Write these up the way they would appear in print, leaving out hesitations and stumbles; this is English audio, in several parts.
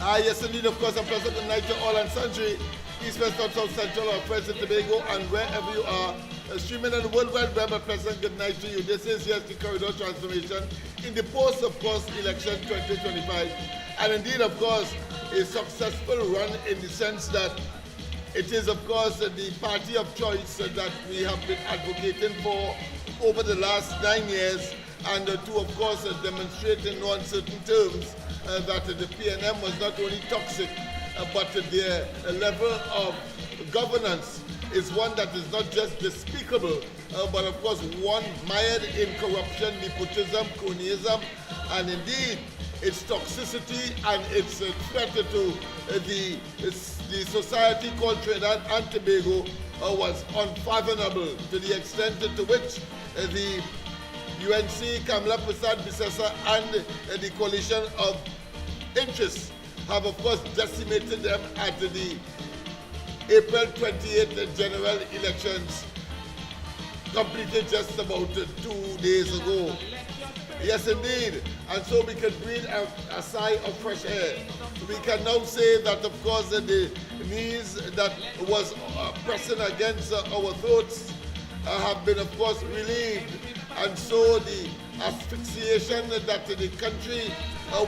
Yes, indeed, of course, a pleasant good night to all and sundry, East, West, North, South, Central, or President Tobago, and wherever you are, streaming on the World Wide Web, a pleasant good night to you. This is, yes, the corridor transformation in the post, of course, election 2025. And indeed, of course, a successful run in the sense that it is, of course, the party of choice that we have been advocating for over the last 9 years, and to, of course, demonstrate in no uncertain terms that the PNM was not only toxic, but their level of governance is one that is not just despicable, but of course one mired in corruption, nepotism, cronyism, and indeed its toxicity and its threat to the society called Trinidad and Tobago was unfathomable, to the extent to which the UNC, Kamala Prasad Bisesa, and the coalition of interests have, of course, decimated them at the April 28th general elections, completed just about 2 days ago. Yes, indeed. And so we can breathe a sigh of fresh air. We can now say that, of course, the knees that was pressing against our throats have been, of course, relieved. And so the asphyxiation that the country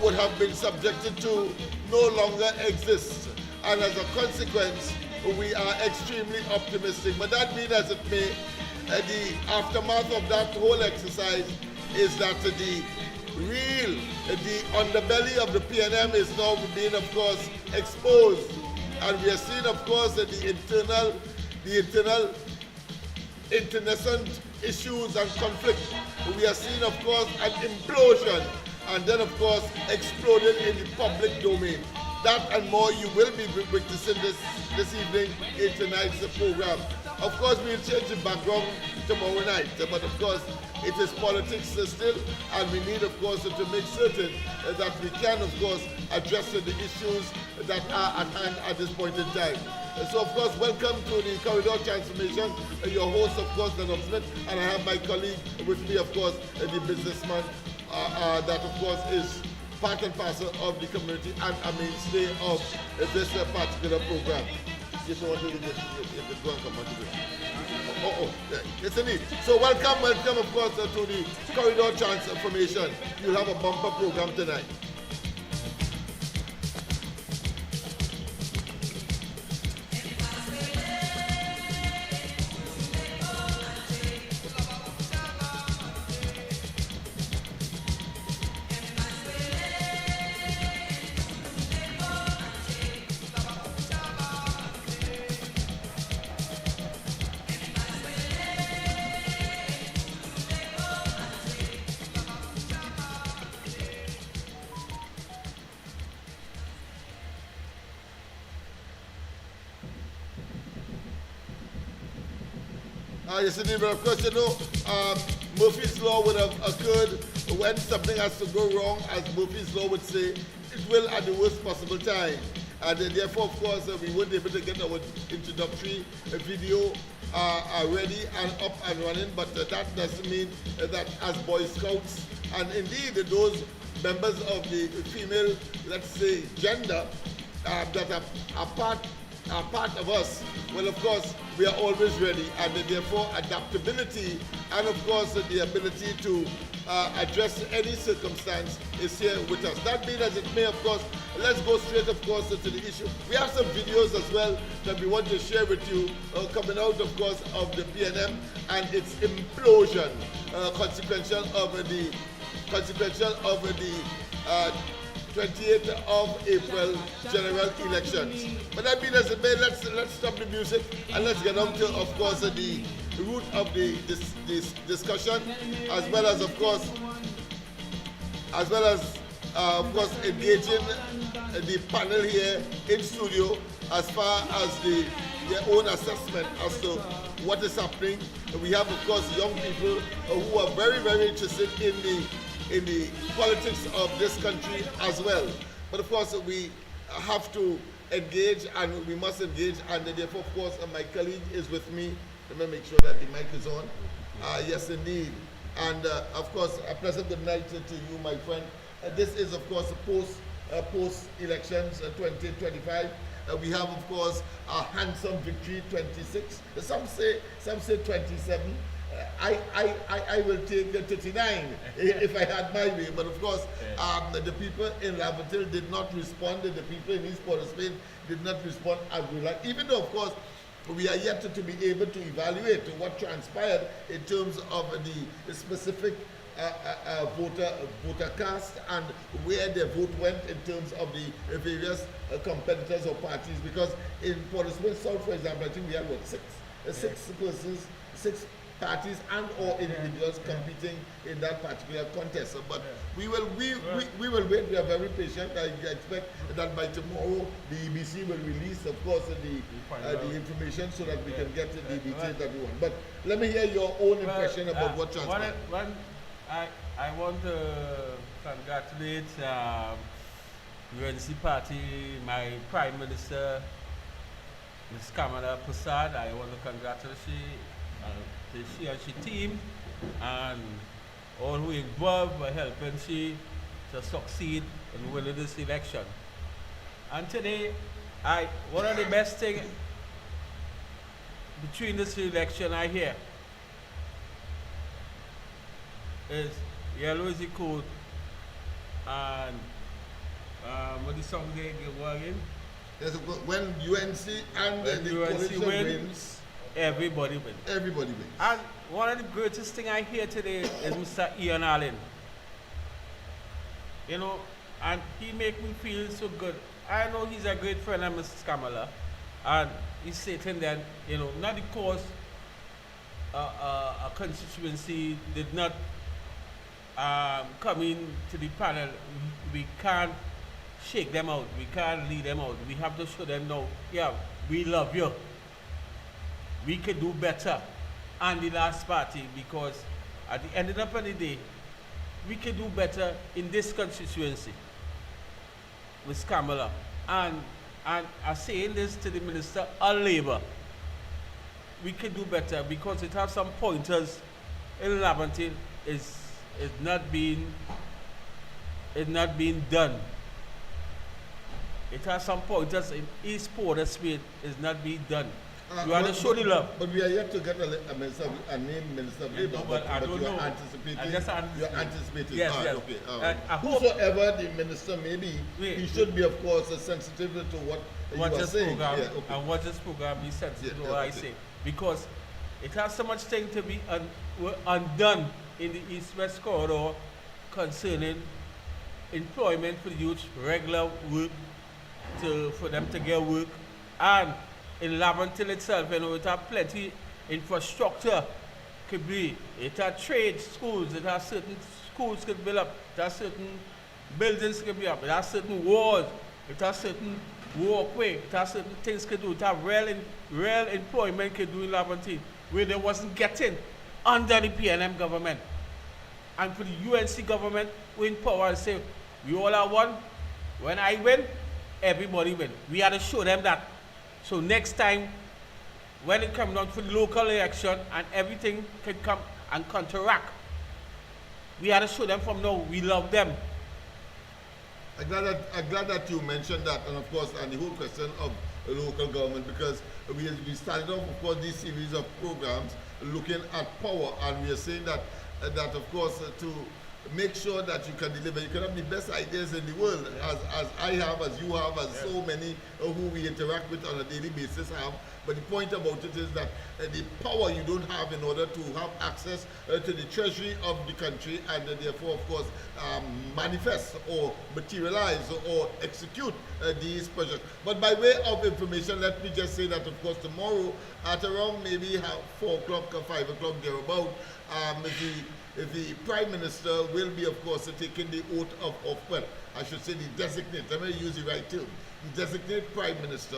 would have been subjected to no longer exists. And as a consequence, we are extremely optimistic. But that being as it may, the aftermath of that whole exercise is that the underbelly of the PNM is now being, of course, exposed. And we are seeing, of course, the internal internecine issues and conflict. We are seeing, of course, an implosion, and then, of course, exploded in the public domain. That and more you will be witnessing this evening in tonight's program. Of course, we'll change the background tomorrow night, but of course, it is politics still, and we need, of course, to make certain that we can, of course, address the issues that are at hand at this point in time. So, of course, welcome to the Corridor Transformation. Your host, of course, Lennox, and I have my colleague with me, of course, the businessman that, of course, is part and parcel of the community and a mainstay of this particular program. Yes, I want to go and come on to this. Yes, indeed. So welcome, of course, to the Corridor Transformation. You'll have a bumper program tonight. Yes, indeed, but of course, you know, Murphy's Law would have occurred when something has to go wrong, as Murphy's Law would say, it will at the worst possible time. And therefore, of course, we weren't able to get our introductory video ready and up and running, but that doesn't mean that as Boy Scouts, and indeed those members of the female, let's say, gender, that are part of us, well, of course, we are always ready, and therefore adaptability and, of course, the ability to address any circumstance is here with us. That being as it may, of course, let's go straight, of course, to the issue. We have some videos as well that we want to share with you coming out, of course, of the PNM and its implosion, consequential of the 28th of April general elections. But that being as it may, let's stop the music and let's get on to, of course, the root of this discussion, as well as, of course, engaging the panel here in studio as far as their own assessment as to what is happening. We have, of course, young people who are very, very interested in the politics of this country as well. But of course, we have to engage, and we must engage, and therefore, of course, my colleague is with me. Let me make sure that the mic is on. Yes, indeed. And of course, a pleasant good night to you, my friend. This is, of course, post post-elections 2025. We have, of course, a handsome victory, 26. Some say 27. I will take the 39 if I had my way. But of course, the people in Laventille did not respond. The people in East Port of Spain did not respond as we like. Even though, of course, we are yet to be able to evaluate what transpired in terms of the specific voter cast and where their vote went in terms of the various competitors or parties. Because in Port of Spain South, for example, I think we had six persons, 6 parties and or individuals competing in that particular contest. But we will wait. We are very patient. I expect that by tomorrow the EBC will release, of course, the information so that we can get the details that we want. But let me hear your own impression about what transpired. I want to congratulate UNC Party, my Prime Minister, Ms. Kamala Prasad. I want to congratulate she and she team and all who involved by helping she to succeed in winning this election. And today, one of the best things between this election I hear is Yellow is the code and what the song they get again? Yes, when UNC and the coalition wins, everybody wins. Everybody wins. And one of the greatest things I hear today is Mr. Ian Allen. You know, and he make me feel so good. I know he's a great friend of Mrs. Kamala, and he's stating that, you know, not because a constituency did not come in to the panel, we can't shake them out, we can't lead them out. We have to show them now, yeah, we love you. We can do better on the last party, because at the end of the day, we can do better in this constituency, Ms. Kamala. And I'm saying this to the Minister of Labour. We can do better because it has some pointers in Laventille is not being done. It has some pointers in East Port of Spain is not being done. You are to show the love. But we are yet to get a name Minister of Labour. But I don't know. You're anticipating. Yes, yes. Okay. Whosoever the minister may be, he should be, of course, sensitive to what you are saying. And what this program is sensitive to what I say. Because it has so much thing to be undone in the East-West corridor concerning employment for the youth, regular work, for them to get work, and in Laventille itself, you know, it has plenty infrastructure could be. It has trade schools, it has certain schools could build up, it has certain buildings could be up, it has certain walls, it has certain walkway, it has certain things could do, it has real employment could do in Laventille, where they wasn't getting under the PNM government. And for the UNC government, we in power and say, we all are one. When I win, everybody win. We had to show them that. So next time, when it comes down to the local election and everything can come and counteract, we had to show them from now we love them. I'm glad that you mentioned that, and of course, and the whole question of local government, because we started off, of course, this series of programs looking at power, and we are saying that of course, to make sure that you can deliver. You can have the best ideas in the world, as I have, as you have, as so many who we interact with on a daily basis have. But the point about it is that the power you don't have in order to have access to the treasury of the country, and therefore, of course, manifest or materialize or execute these projects. But by way of information, let me just say that, of course, tomorrow at around maybe 4 o'clock or 5 o'clock thereabout, the Prime Minister will be, of course, taking the oath of well, I should say the designate, let me use the right term. The designated Prime Minister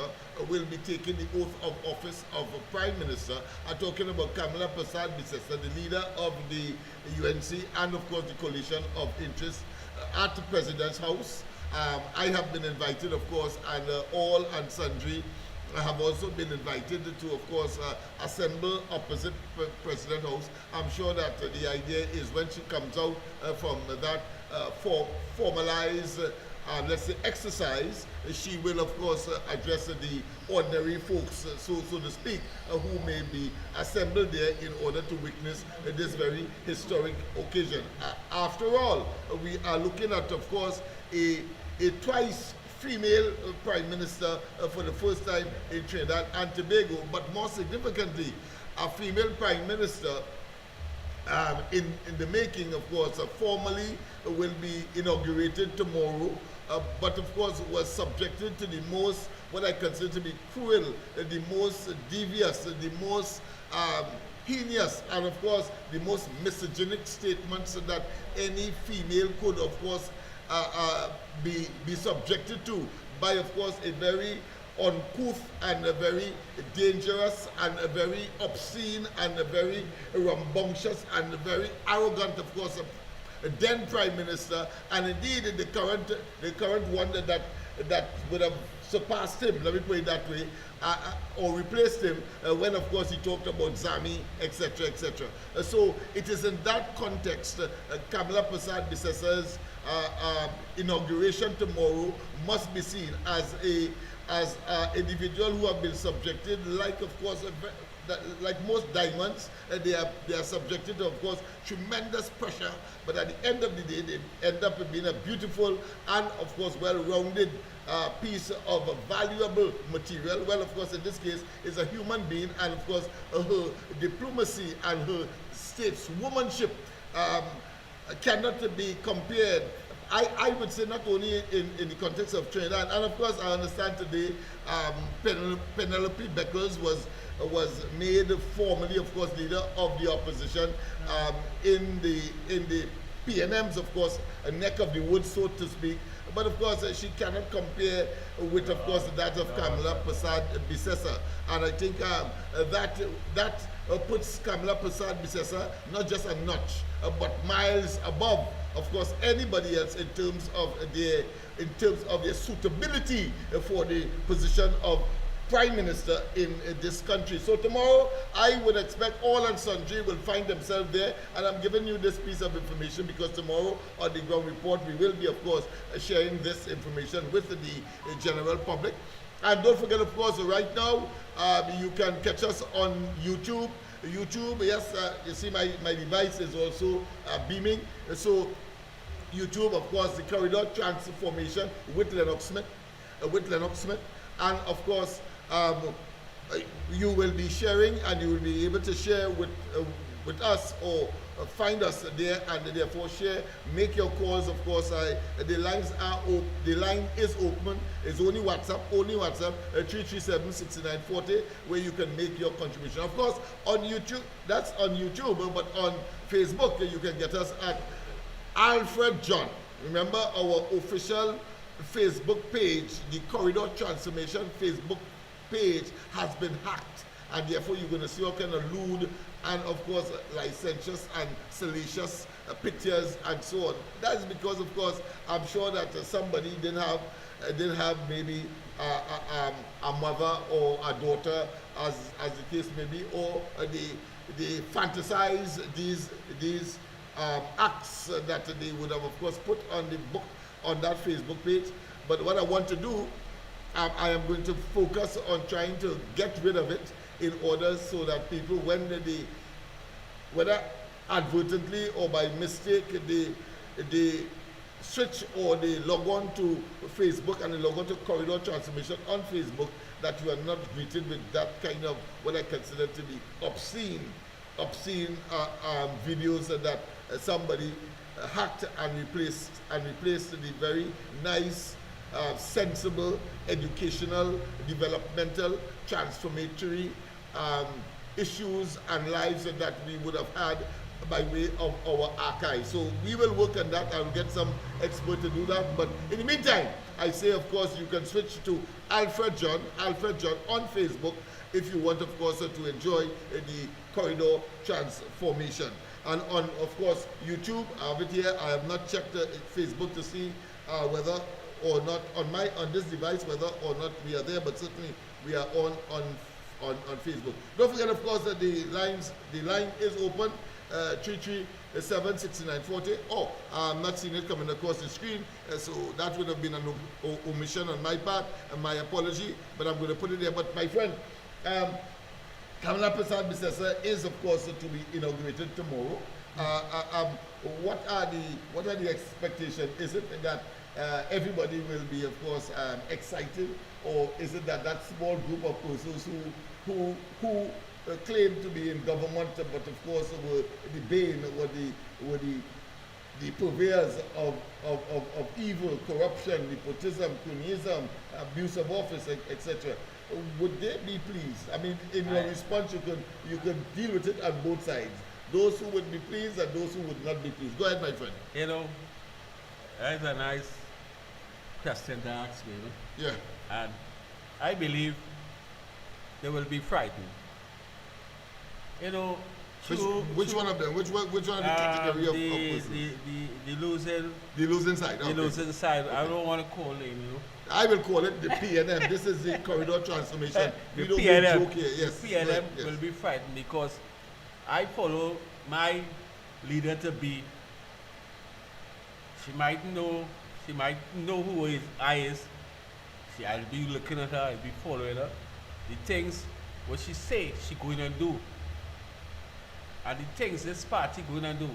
will be taking the oath of office of a Prime Minister. I'm talking about Kamala Prasad, the leader of the UNC, and of course the coalition of interest at the President's House. I have been invited, of course, and all and sundry I have also been invited to, of course, assemble opposite President House. I'm sure that the idea is when she comes out from that formalized let's say, exercise, she will, of course, address the ordinary folks, so to speak, who may be assembled there in order to witness this very historic occasion. After all, we are looking at, of course, a twice female prime minister for the first time in Trinidad and Tobago, but more significantly, a female prime minister in the making, of course, formally will be inaugurated tomorrow, but of course was subjected to the most, what I consider to be cruel, the most devious, the most heinous, and of course the most misogynic statements that any female could, of course, be subjected to by, of course, a very uncouth and a very dangerous and a very obscene and a very rambunctious and a very arrogant, of course, then Prime Minister, and indeed the current one that would have surpassed him, let me put it that way, or replaced him when, of course, he talked about Zami, etc., etc. So it is in that context, Kamala Prasad Bisesa's inauguration tomorrow must be seen as an individual who have been subjected, like, of course, like most diamonds, they are subjected to, of course, tremendous pressure, but at the end of the day, they end up being a beautiful and, of course, well-rounded piece of valuable material. Well, of course, in this case, is a human being, and, of course, her diplomacy and her stateswomanship cannot be compared. I would say not only in the context of Trinidad, and of course I understand today Penelope Beckers was made formally, of course, leader of the opposition in the PNM's, of course, a neck of the woods, so to speak. But of course, she cannot compare with, of course, that of Kamala Prasad Bisesa. And I think that puts Kamala Prasad Bisesa not just a notch, but miles above, of course, anybody else in terms of their suitability for the position of Prime Minister in this country. So tomorrow, I would expect all and sundry will find themselves there, and I'm giving you this piece of information because tomorrow on the ground report, we will be, of course, sharing this information with the general public. And don't forget, of course, right now, you can catch us on YouTube. Yes, you see my device is also beaming. So YouTube, of course, the corridor transformation with Lennox Smith, and of course, you will be sharing, and you will be able to share with us or find us there, and therefore share, make your calls. Of course, the lines are open. The line is open. It's only WhatsApp 337-6940, where you can make your contribution. Of course, on YouTube, that's on YouTube, but on Facebook, you can get us at Alfred John. Remember, our official Facebook page, the Corridor Transformation Facebook page, has been hacked, and therefore you're going to see all kind of lewd and, of course, licentious and salacious pictures and so on. That is because, of course, I'm sure that somebody didn't have maybe a mother or a daughter, as the case may be, or they fantasize these acts that they would have, of course, put on the book, on that Facebook page. But what I want to do, I am going to focus on trying to get rid of it in order so that people, when whether advertently or by mistake, they switch or they log on to Facebook and they log on to Corridor Transformation on Facebook, that you are not greeted with that kind of what I consider to be obscene videos that somebody hacked and replaced the very nice, sensible, educational, developmental, transformatory issues and lives that we would have had by way of our archive. So we will work on that. I will get some expert to do that. But in the meantime, I say, of course, you can switch to Alfred John on Facebook if you want, of course, to enjoy the Corridor Transformation. And on, of course, YouTube, I have it here. I have not checked Facebook to see whether or not on this device, whether or not we are there, but certainly we are on Facebook. Don't forget, of course, that the line is open, 76940. Oh, I'm not seeing it coming across the screen, so that would have been an omission on my part, and my apology, but I'm going to put it there. But my friend, Kamala Prasad Bisesa is, of course, to be inaugurated tomorrow. What are the expectations? Is it that everybody will be, of course, excited, or is it that small group of persons who claim to be in government, but of course were the bane, were the purveyors of evil, corruption, nepotism, cronyism, abuse of office, etc. Would they be pleased? I mean, in your response, you can deal with it on both sides. Those who would be pleased and those who would not be pleased. Go ahead, my friend. You know, that's a nice question to ask me. Yeah. And I believe they will be frightened. You know, which one of them? Which one of the category of persons? The losing side. The losing side. Okay. I don't want to call it, I will call it the PNM. This is the corridor transformation. The don't PNM, joke here. Yes. The PNM will be frightened because I follow my leader to be. She might know who I is. I'll be looking at her, I'll be following her. The things what she say she going to do. And the things this party going to do,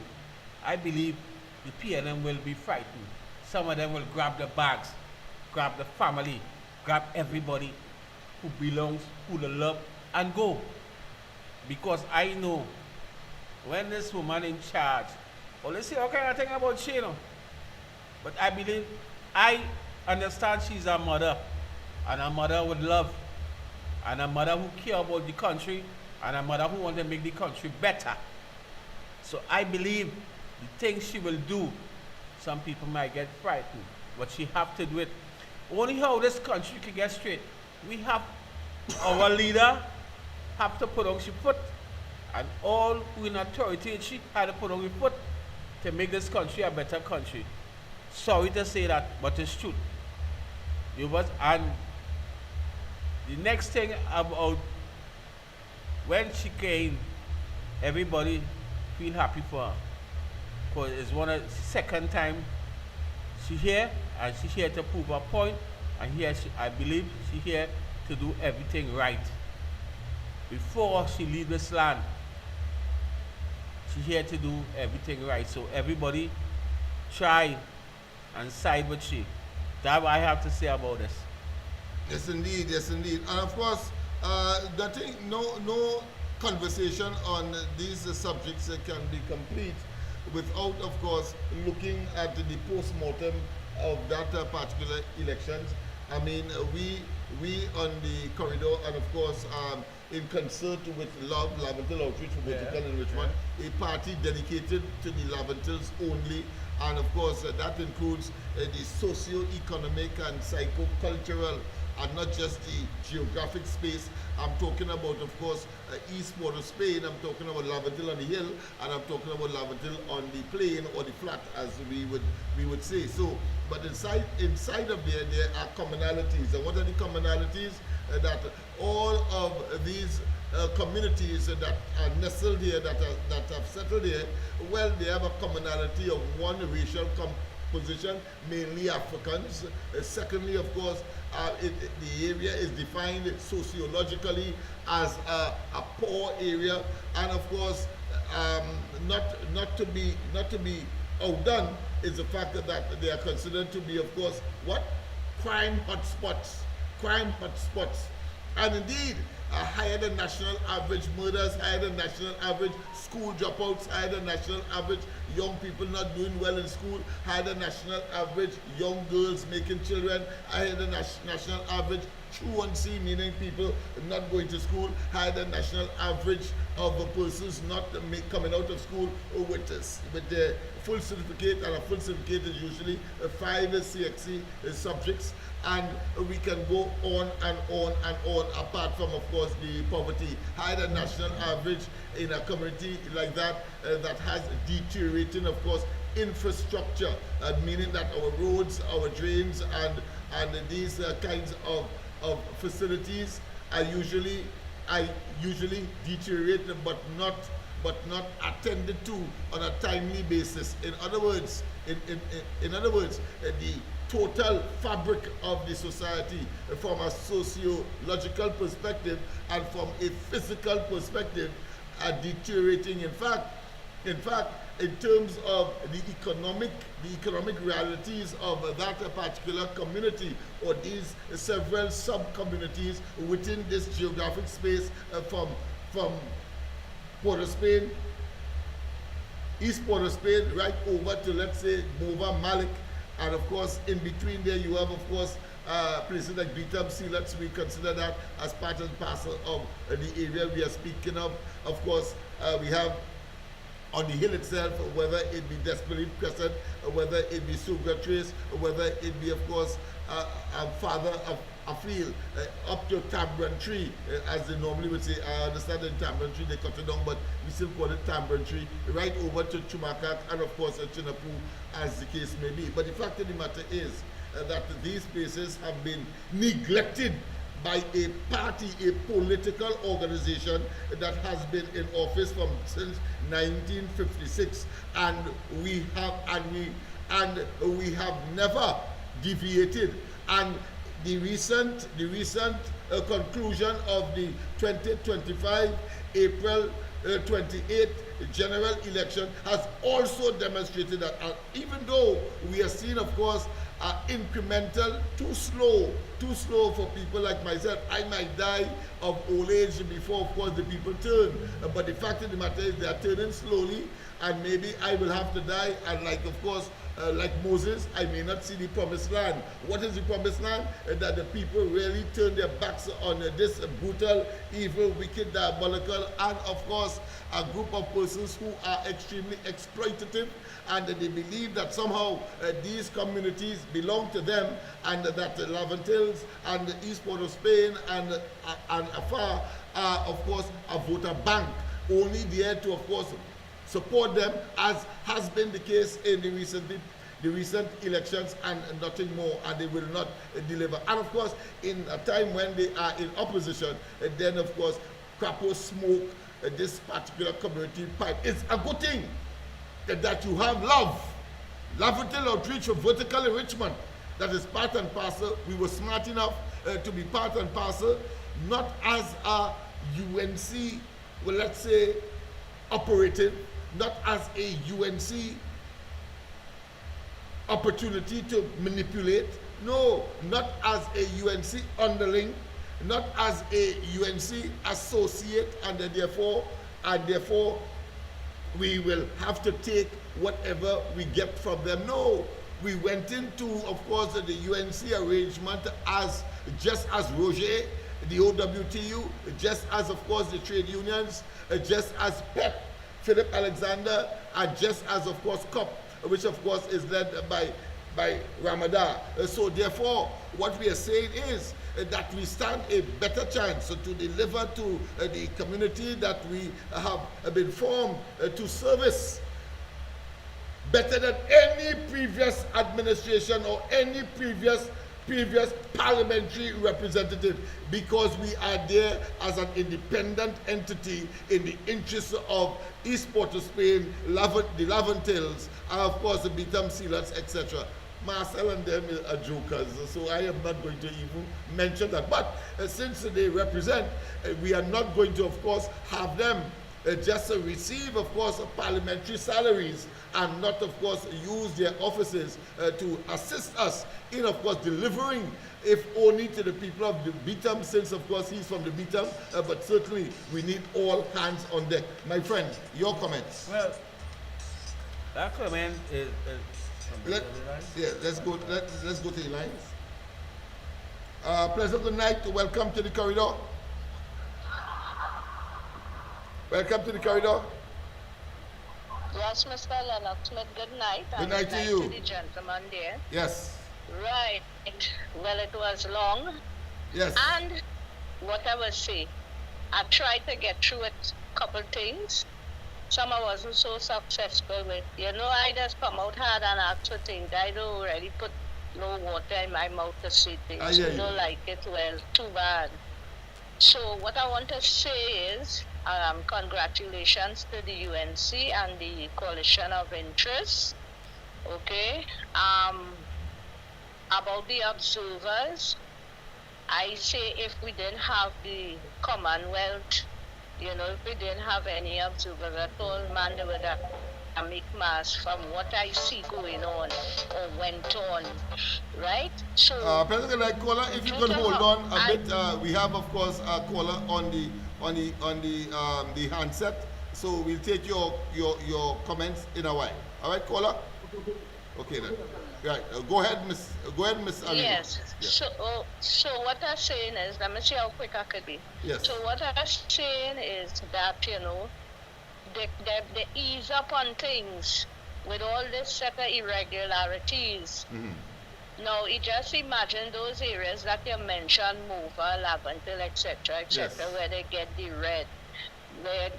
I believe the PNM will be frightened. Some of them will grab the bags, grab the family, grab everybody who belongs, who they love, and go. Because I know when this woman in charge, well, let's see, how can I think about she, But I understand she's a mother, and a mother would love, and a mother who care about the country, and a mother who wants to make the country better. So I believe the things she will do, some people might get frightened, but she have to do it. Only how this country can get straight. We have our leader have to put on his foot, and all who in authority, she had to put on his foot to make this country a better country. Sorry to say that, but it's true. And the next thing about when she came, everybody feel happy for her. Because it's the second time she here, and she here to prove her point, and here I believe she here to do everything right. Before she leave this land, she here to do everything right. So everybody try and side with she. That's what I have to say about this. Yes, indeed. Yes, indeed. And of course, no conversation on these subjects can be complete without, of course, looking at the post-mortem of that particular elections. I mean, we on the corridor, and of course, in concert with Laventil Outreach for Vertical Enrichment, a party dedicated to the Laventils only. And of course, that includes the socio-economic and psycho-cultural, and not just the geographic space. I'm talking about, of course, east part of Spain. I'm talking about Laventil on the hill, and I'm talking about Laventil on the plain or the flat, as we would say. So, but inside of there are commonalities. And what are the commonalities? That all of these communities that are nestled here, that have settled here, well, they have a commonality of one, racial composition, mainly Africans. Secondly, of course, the area is defined sociologically as a poor area, and of course, not to be outdone is the fact that they are considered to be, of course, what? Crime hotspots. And indeed, higher than national average murders, higher than national average school dropouts, higher than national average young people not doing well in school, higher than national average young girls making children, higher than national average truancy, meaning people not going to school, higher than national average of persons not coming out of school with the full certificate, and a full certificate is usually 5 CXC subjects. And we can go on and on and on, apart from, of course, the poverty. Higher than national average in a community like that, that has deteriorating, of course, infrastructure, meaning that our roads, our drains, and these kinds of facilities are usually deteriorate, but but not attended to on a timely basis. In other words, the total fabric of the society from a sociological perspective and from a physical perspective are deteriorating. In fact, in terms of the economic realities of that particular community or these several sub-communities within this geographic space from Port of Spain, East Port of Spain, right over to, let's say, Mova, Malik, and of course, in between there you have, of course, places like Beetham, Sealats. We consider that as part and parcel of the area we are speaking of. Of course, we have on the hill itself, whether it be Desperately Crescent, whether it be Sugar Trace, whether it be, of course, farther afield, up to Tambran Tree, as they normally would say. I understand in Tambran Tree they cut it down, but we still call it Tambran Tree, right over to Chumakak, and of course Chinapu, as the case may be. But the fact of the matter is that these places have been neglected by a party, a political organization that has been in office since 1956, and we have never deviated. And the recent conclusion of the 2025 April 28th general election has also demonstrated that even though we are seeing, of course, incremental, too slow for people like myself. I might die of old age before, of course, the people turn. But the fact of the matter is they are turning slowly, and maybe I will have to die, and like, of course, like Moses, I may not see the promised land. What is the promised land? That the people really turn their backs on this brutal, evil, wicked, diabolical, and of course, a group of persons who are extremely exploitative, and they believe that somehow these communities belong to them, and that Laventils and the East Port of Spain and Afar are, of course, a voter bank, only there to, of course, support them, as has been the case in the recent elections, and nothing more, and they will not deliver. And of course, in a time when they are in opposition, then of course, Crapo smoke this particular community pipe. It's a good thing that you have Laventil outreach for vertical enrichment. That is part and parcel. We were smart enough to be part and parcel, not as a UNC, well, let's say, operative, not as a UNC opportunity to manipulate, no, not as a UNC underling, not as a UNC associate, and therefore we will have to take whatever we get from them. No, we went into, of course, the UNC arrangement as just as Roger, the OWTU, just as, of course, the trade unions, just as PEP, Philip Alexander, and just as, of course, COP, which, of course, is led by Ramadan. So, therefore, what we are saying is that we stand a better chance to deliver to the community that we have been formed to service better than any previous administration or any previous parliamentary representative, because we are there as an independent entity in the interests of East Port of Spain, the Laventils, and of course the Beetham Sealats, etc. Marcel and them are jokers, so I am not going to even mention that. But since they represent, we are not going to, of course, have them just receive, of course, parliamentary salaries and not, of course, use their offices to assist us in, of course, delivering, if only to the people of the Beetham, since, of course, he's from the Beetham, but certainly we need all hands on deck. My friend, your comments. Well, that comment is let's go to the lines. Pleasant good night. Welcome to the corridor. Welcome to the corridor. Yes, Mr. Lennox, good night. Good night to you. To the gentleman there. Yes. Right. Well, it was long. Yes. And what I will say, I tried to get through it, couple things. Some I wasn't so successful with. You know, I just come out hard and ask for things. I don't really put no water in my mouth to say things. You don't like it, well, too bad. So what I want to say is, Congratulations to the UNC and the Coalition of Interest. Okay. About the observers, I say if we didn't have the Commonwealth, if we didn't have any observers at all, man, they would have make mass from what I see going on or went on, right? So, President like caller, if you could hold on a bit, we have of course a caller on the handset, so we'll take your comments in a while. All right, caller. Okay then. Right. Go ahead, Miss. Arima. Yes. Yeah. So what I'm saying is, let me see how quick I could be. Yes. So what I'm saying is that the ease up on things with all this set of irregularities. Mm-hmm. Now, you just imagine those areas that you mentioned, Mova, Laventil, etc., yes. where they get the red, where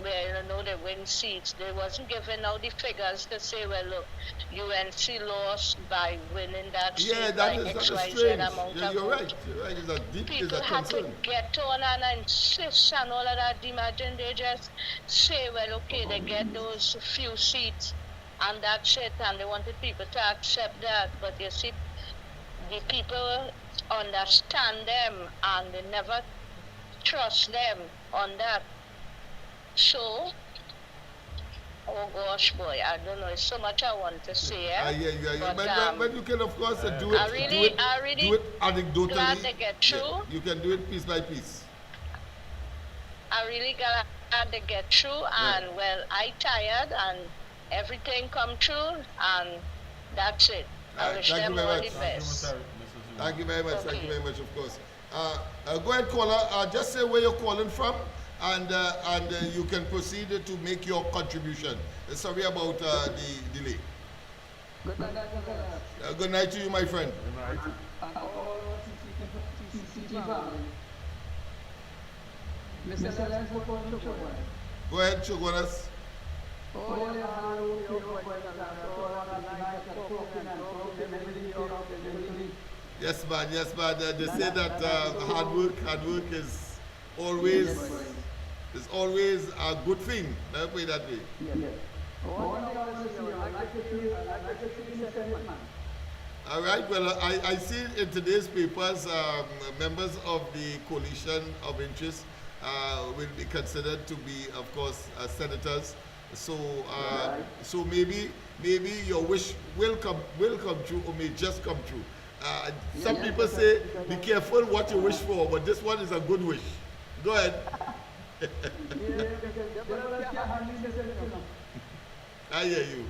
they win seats. They wasn't giving out the figures to say, well, look, UNC lost by winning that seat by XYZ amount of You're right. It's a deep People had to get on and insist and all of that. Imagine they just say, well, okay, they get those few seats and that's it, and they wanted people to accept that. But you see, the people understand them and they never trust them on that. So, oh gosh, boy, I don't know. It's so much I want to say. Yeah. But you can, of course, do it. I really do it anecdotally. glad to get through. Yeah, you can do it piece by piece. I really glad to get through, and well, I tired, and everything come true, and that's it. I wish them all the best. Thank you very much. Okay. Thank you very much, of course. Go ahead, caller. Just say where you're calling from, and you can proceed to make your contribution. Sorry about the delay. Good night to you, my friend. Good night. Go ahead, Chogonas. Yes, man. They say that hard work is always a good thing. Let me put it that way. All right. Well, I see in today's papers, members of the coalition of interest will be considered to be, of course, senators. So, so maybe your wish will come true, or may just come true. Some people say, be careful what you wish for, but this one is a good wish. Go ahead. I hear you.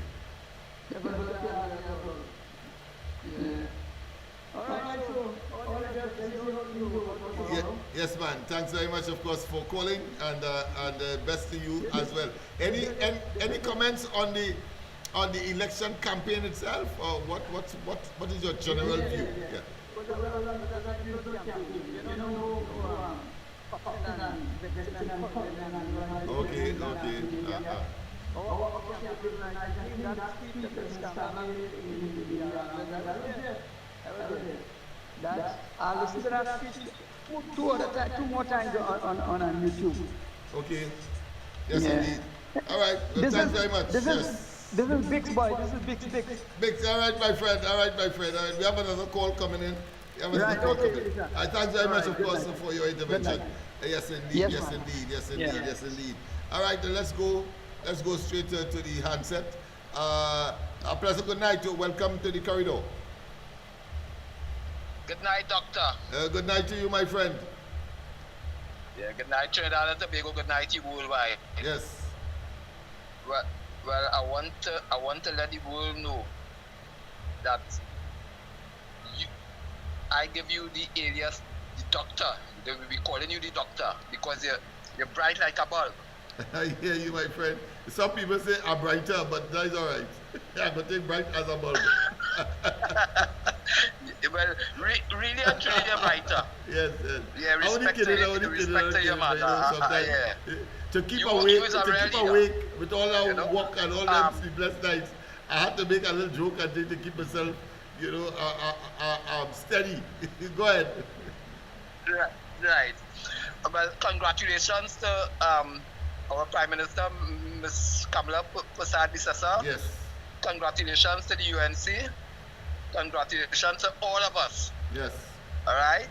Yes, man. Thanks very much, of course, for calling, and best to you as well. Any comments on the election campaign itself, or what is your general view? Yeah. Okay. I'll listen to that two more times on YouTube. Okay. Yes, indeed. All right. Well, thanks very much. This is Bix, boy. This is Bix. Bix, all right, my friend. All right. We have another call coming in. Thanks very much, of course, for your intervention. Yes, indeed. Yes, indeed. All right, then let's go straight to the handset. A pleasant good night. Welcome to the corridor. Good night, Doctor. Good night to you, my friend. Yeah, good night, Trinidad and Tobago. Good night to you worldwide. Yes. Well, I want to let the world know that I give you the alias, the doctor. They will be calling you the doctor because you're bright like a bulb. I hear you, my friend. Some people say I'm brighter, but that is all right. I'm going to take bright as a bulb. Well, really and truly, you're brighter. Yes. Yeah, respect to your mother. Yeah. To keep awake with all our work and all them sleepless nights, I had to make a little joke and thing to keep myself, steady. Go ahead. Right. Well, congratulations to our Prime Minister, Ms. Kamala Prasad Bisasa. Yes. Congratulations to the UNC. Congratulations to all of us. Yes. All right.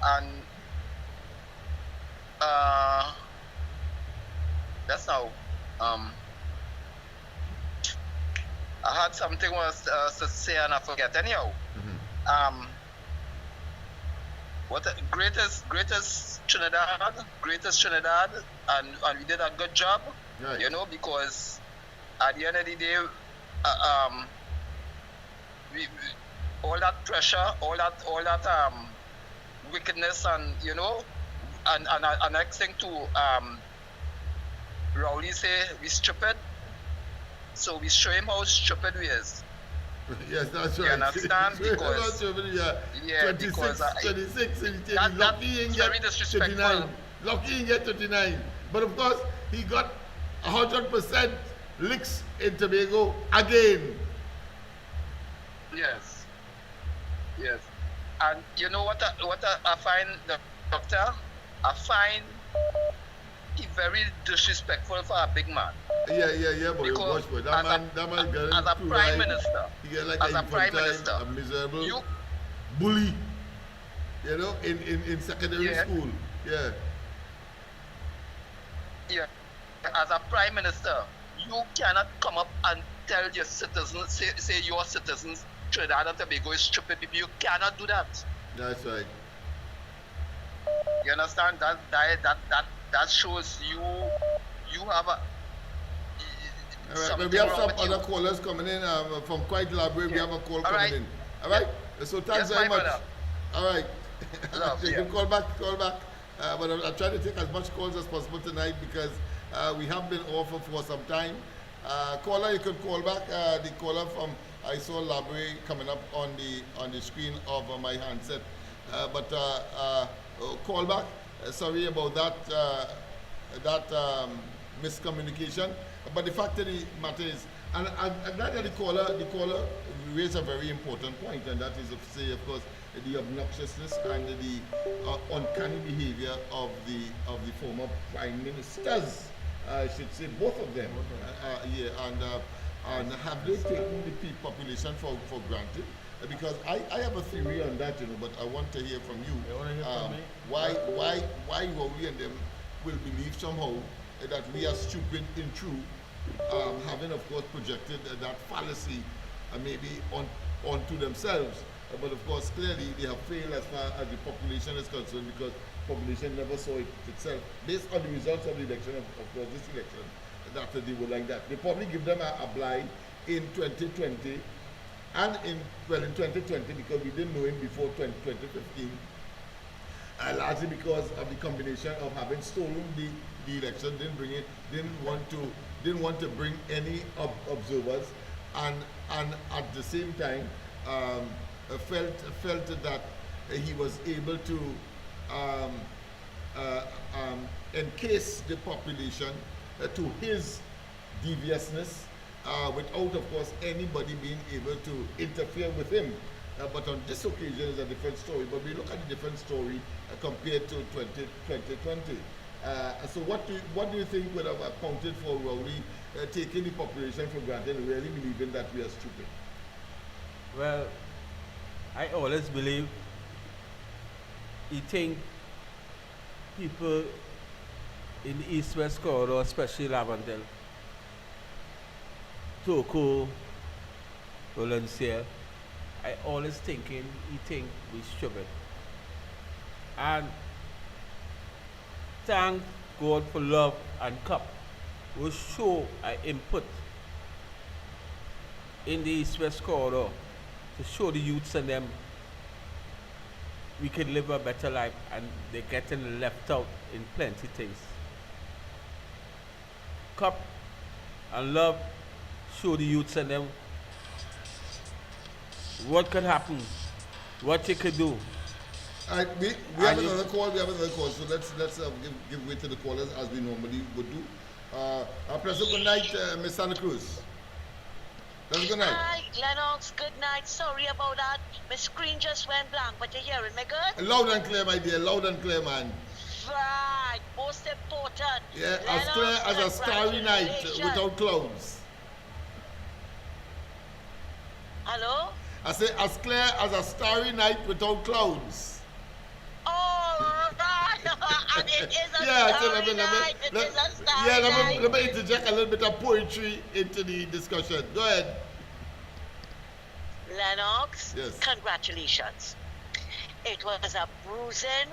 And that's now. I had something was to say and I forget. Anyhow, what the greatest Trinidad, and we did a good job. Right. You know, because at the end of the day, we all that pressure, all that wickedness, and you know, and next thing to Rowley say we stupid, so we show him how stupid we is. Yes, that's right. You understand? Because yeah, 26, and lucky he didn't very get disrespectful. 39. Lucky he didn't get 39. But of course, he got 100% licks in Tobago again. Yes. Yes. And you know what I find the doctor? I find he very disrespectful for a big man. Yeah, boy. Because Watch for that man got as a prime minister, he get like as a prime minister, a miserable bully, you know, in secondary school. Yeah. Yeah. As a prime minister, you cannot come up and tell your citizens, say your citizens, Trinidad and Tobago is stupid people. You cannot do that. That's right. You understand? That shows you have a. All right, but we have some other callers coming in from Quite Library. We have a call coming in. All right. So thanks very much. Brother. All right. Love, You can call back. But I'll try to take as much calls as possible tonight because we have been off for some time. Caller, you can call back. The caller from I saw Library coming up on the screen of my handset. Call back. Sorry about that miscommunication. But the fact of the matter is, and I'm glad that the caller raised a very important point, and that is to say, of course, the obnoxiousness and the uncanny behavior of the former prime ministers. I should say both of them. And have they taken the population for granted? Because I have a theory on that, you know, but I want to hear from you. Why Rowley and them will believe somehow that we are stupid in truth, having of course projected that fallacy maybe onto themselves. But of course, clearly they have failed as far as the population is concerned because population never saw it itself. Based on the results of the election, of course, this election, that they were like that. They probably give them a blind in 2020 and in 2020 because we didn't know him before 2015. Largely because of the combination of having stolen the election, didn't want to bring any observers, and at the same time felt that he was able to encase the population to his deviousness without, of course, anybody being able to interfere with him. But on this occasion is a different story. But we look at a different story compared to 2020. So what do you think would have accounted for Rowley taking the population for granted and really believing that we are stupid? Well, I always believe he think people in the East-West corridor, especially Lavendale, Toko, Valencia, I always think we stupid. And thank God for love and cup will show our input in the East-West corridor to show the youths and them we can live a better life, and they're getting left out in plenty things. Cup and love show the youths and them what could happen, what you could do. We have another call. So let's give way to the callers as we normally would do. President, good night, Miss Santa Cruz. That's good night. Hi, Lennox. Good night. Sorry about that. My screen just went blank, but you're hearing me good? Loud and clear, my dear. Loud and clear, man. Right. Most important. Yeah, as clear as a starry night without clouds. Hello? I say as clear as a starry night without clouds. Oh, right. And it is a Yeah, starry night. It is a starry night. let me interject a little bit of poetry into the discussion. Go ahead. Lennox, Yes. congratulations. It was a bruising,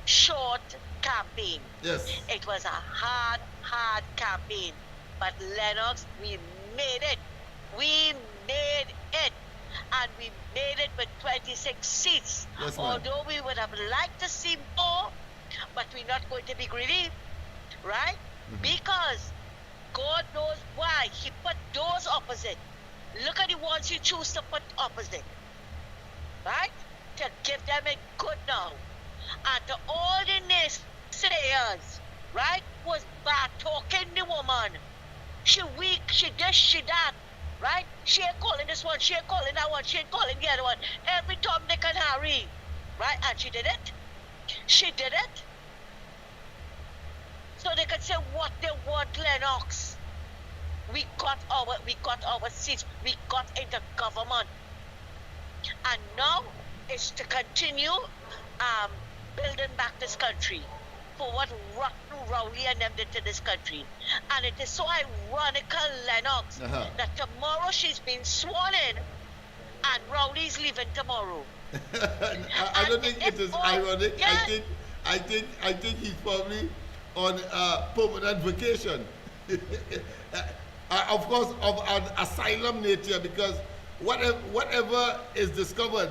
short campaign. Yes. It was a hard campaign. But Lennox, we made it. We made it. And we made it with 26 seats. Yes, ma'am. Although we would have liked to see more, but we're not going to be greedy, right? Because God knows why He put those opposite. Look at the ones He chose to put opposite, right? To give them a good now. And to all the naysayers, right, was bad talking the woman. She weak, she this, she that, right? She ain't calling this one, she ain't calling that one, she ain't calling the other one. Every Tom, Dick, and Harry, right? And she did it. She did it. So they could say what they want, Lennox. We got our seats. We got into government. And now it's to continue building back this country for what rotten Rowley and them did to this country. And it is so ironical, Lennox, that tomorrow she's been sworn in and Rowley's leaving tomorrow. I don't think it is ironic. Yeah. I think he's probably on permanent vacation. Of course, of an asylum nature, because whatever is discovered,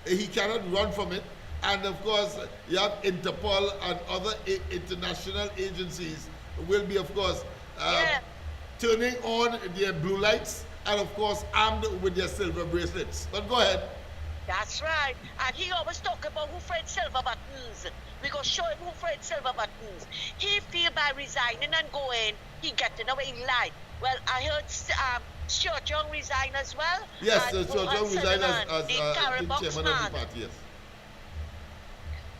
he cannot run from it. And of course, you have Interpol and other international agencies will be, of course, turning on their blue lights and, of course, armed with their silver bracelets. But go ahead. That's right. And he always talk about who friend silver buttons. We go show him who friend silver buttons. He feel by resigning and going, he getting away in life. Well, I heard Stuart Young resign as well. Yes, and Stuart Young resigned as the chairman of the man. party, yes.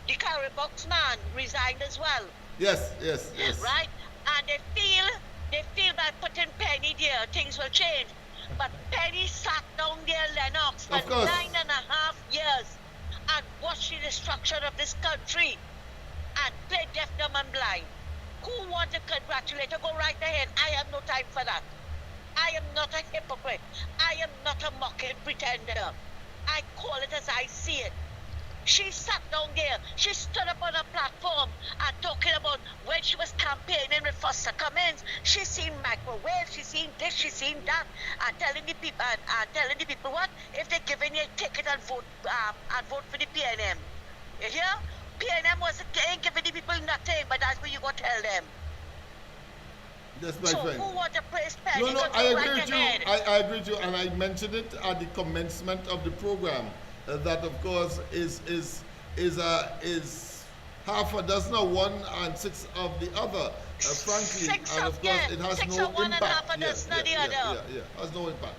The carry box man resigned as well. Yes. Right? And they feel by putting Penny there, things will change. But Penny sat down there, Lennox, for 9.5 years and watched the destruction of this country and played deaf, dumb, and blind. Who want to congratulate her? Go right ahead. I have no time for that. I am not a hypocrite. I am not a mocking pretender. I call it as I see it. She sat down there. She stood up on a platform and talking about when she was campaigning with Foster Cummins. She seen microwave, she seen this, she seen that, and telling the people what if they're giving you a ticket and vote for the PNM. You hear? PNM ain't giving the people nothing, but that's what you go tell them. That's my friend. Who want to praise Penny? No, I agree with you. I agree with you, and I mentioned it at the commencement of the program. That of course is half a dozen of one and 6 of the other. Frankly, and of course it has no impact. And half a dozen of the other. Has no impact.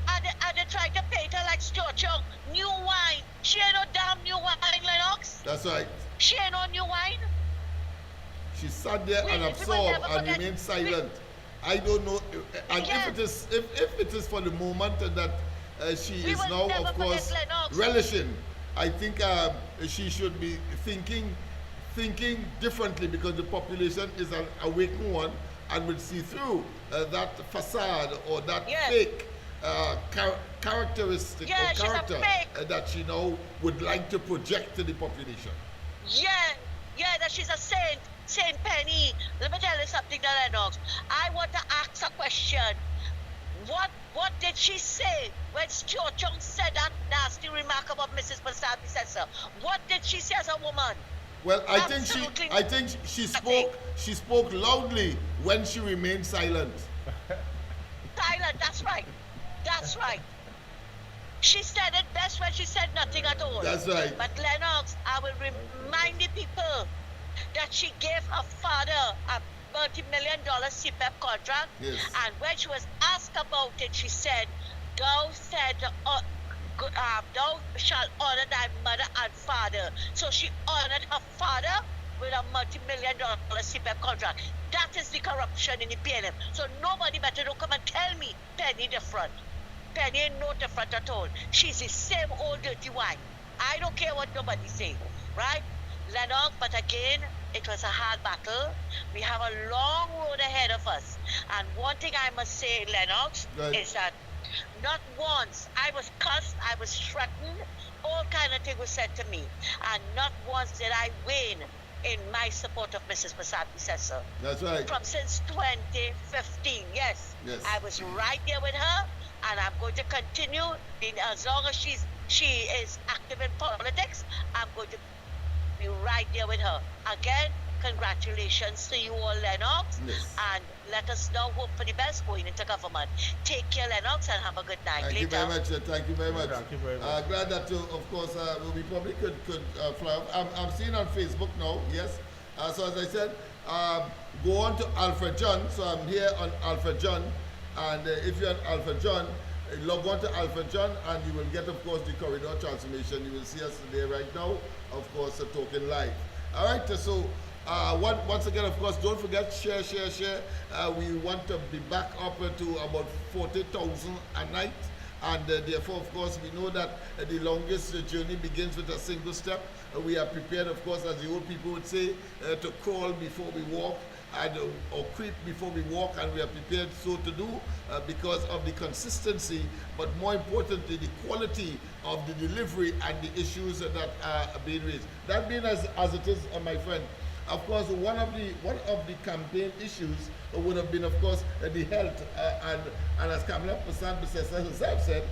And they tried to paint her like Stuart Young. New wine. She ain't no damn new wine, Lennox. That's right. She ain't no new wine. She sat there and absorbed and remained silent. I don't know, and if it is for the moment that she is now, of course, relishing, I think she should be thinking differently, because the population is an awakened one and will see through that facade or that fake characteristic or character that she now would like to project to the population. Yeah, that she's a saint. Saint Penny. Let me tell you something, Lennox. I want to ask a question. What did she say when Stuart Young said that nasty remark about Mrs. Masabi Sessa? What did she say as a woman? Well, I think she spoke loudly when she remained silent. Silent, that's right. That's right. She said it best when she said nothing at all. That's right. But Lennox, I will remind the people that she gave her father a multi-million-dollar CPAP contract. Yes. And when she was asked about it, she said, God thou shalt honor thy mother and father. So she honored her father with a multi-million-dollar CPF contract. That is the corruption in the PNM. So nobody better don't come and tell me Penny different. Penny ain't no different at all. She's the same old dirty wife. I don't care what nobody say, right? Lennox, but again, it was a hard battle. We have a long road ahead of us. And one thing I must say, Lennox, is that not once I was cussed, I was threatened, all kind of things were said to me. And not once did I wane in my support of Mrs. Pasapi Sessa. That's right. From since 2015, yes. I was right there with her, and I'm going to continue. As long as she is active in politics, I'm going to be right there with her. Again, congratulations to you all, Lennox. Yes. And let us now hope for the best going into government. Take care, Lennox, and have a good night. Thank you very much. Thank you very much. Thank you very much. Glad that, of course, we probably could fly off. I'm seeing on Facebook now, yes. So as I said, go on to Alpha John. So I'm here on Alpha John. And if you're on Alpha John, log on to Alpha John and you will get, of course, the corridor transformation. You will see us there right now, of course, talking live. All right, so once again, of course, don't forget, share. We want to be back up to about 40,000 a night. And therefore, of course, we know that the longest journey begins with a single step. We are prepared, of course, as the old people would say, to crawl before we walk. Or creep before we walk, and we are prepared so to do because of the consistency, but more importantly, the quality of the delivery and the issues that are being raised. That being as it is, my friend, of course, one of the campaign issues would have been, of course, the health, and as Kamala Pasan herself said,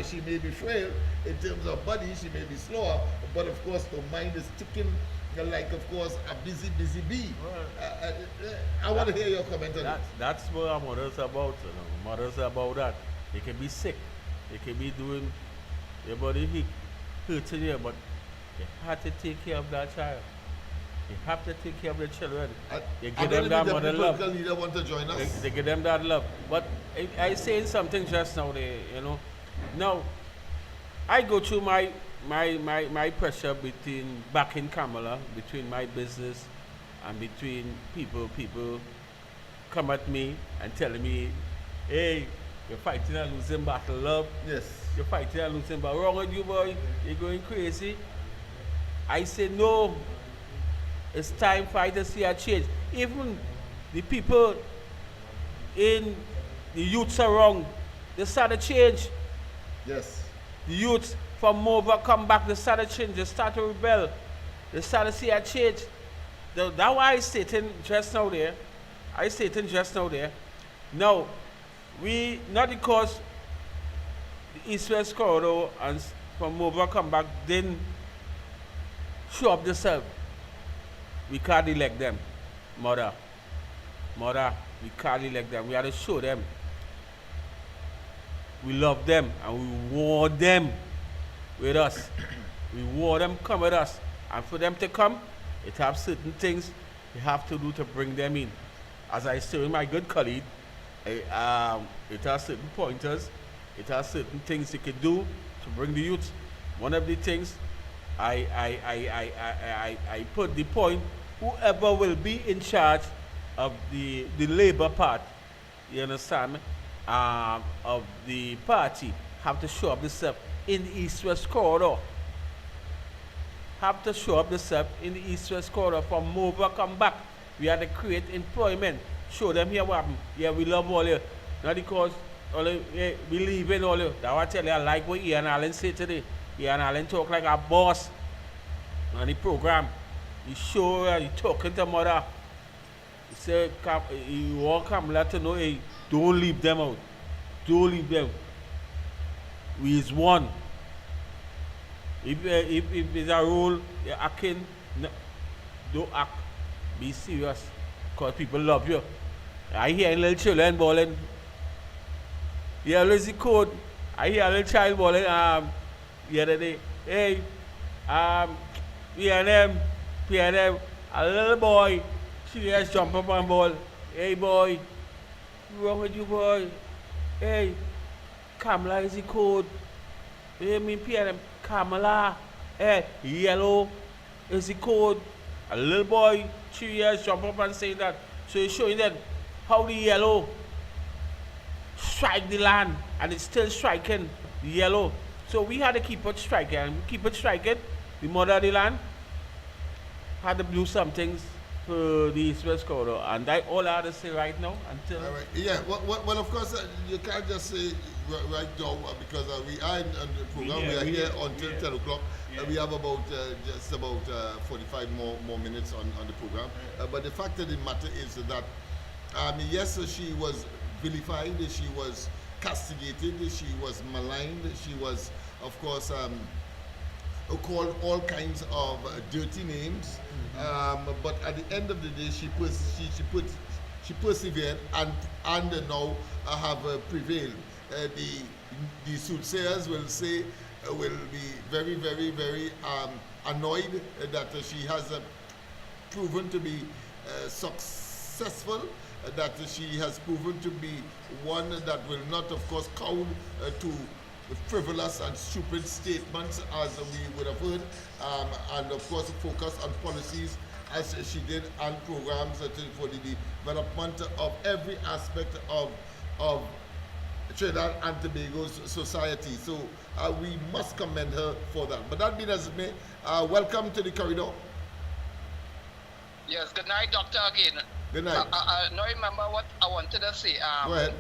she may be frail in terms of body, she may be slower, but of course, her mind is ticking like, of course, a busy bee. I want to hear your comment on it. That's what our mothers are about. Mothers are about that. They can be sick. They can be doing your body hurting you, but you have to take care of that child. You have to take care of the children. You give them that mother love. Want to join us. They give them that love. But I saying something just now there, Now, I go through my pressure back in Kamala, between my business and between people come at me and telling me, hey, you're fighting a losing battle, love. Yes. You're fighting a losing battle. Wrong with you, boy. You're going crazy. I say, no. It's time for us to see a change. Even the people in the youths around, they start to change. Yes. The youths from Mova come back, they start to change, they start to rebel, they start to see a change. That's why I stating just now there. Now, we, not because the East-West corridor and from Mova come back didn't show up themselves. We can't elect them, mother, we can't elect them. We have to show them. We love them and we want them with us. We want them come with us. And for them to come, it has certain things we have to do to bring them in. As I say with my good colleague, it has certain pointers, it has certain things you can do to bring the youth. One of the things I put the point, whoever will be in charge of the labor part, you understand, of the party, have to show up themselves in the East-West corridor. Have to show up themselves in the East-West corridor. From Mova come back, we have to create employment. Show them here what happened. Yeah, we love all you. Not because all you, we live in all you. That's what I tell you, I like what Ian Allen said today. Ian Allen talk like a boss on the program. He show, he talking to mother. He said, you want Kamala to know, hey, don't leave them out. Don't leave them. We is one. If there's a role you're acting, no, don't act. Be serious. Because people love you. I hear little children bawling. Yeah, lazy code. I hear a little child bawling the other day. Hey, PNM, a little boy, she just jump up and ball. Hey boy, what's wrong with you, boy? Hey, Kamala is the code. Me PM Kamala, yellow is the code. A little boy, 3 years, jump up and say that. So he's showing them how the yellow strike the land, and it's still striking the yellow. So we had to keep it striking, and keep it striking. The mother of the land had to do some things for the East-West corridor, and that's all I had to say right now until. All right. Yeah. Well, of course, you can't just say right now because we are on the program. Yeah, we are here yeah, until yeah. 10 o'clock. Yeah. We have about just about 45 more minutes on the program. But the fact of the matter is that yes, she was vilified, she was castigated, she was maligned, she was, of course, called all kinds of dirty names. But at the end of the day, she persevered and now have prevailed. The soothsayers will say, will be very, very, very annoyed that she has proven to be successful, that she has proven to be one that will not, of course, cow to frivolous and stupid statements as we would have heard, and of course focus on policies as she did and programs for the development of every aspect of Trinidad and Tobago's society. So we must commend her for that. But that being as it may, welcome to the corridor. Yes, good night, Doctor, again. Good night. I now remember what I wanted to say. Go ahead.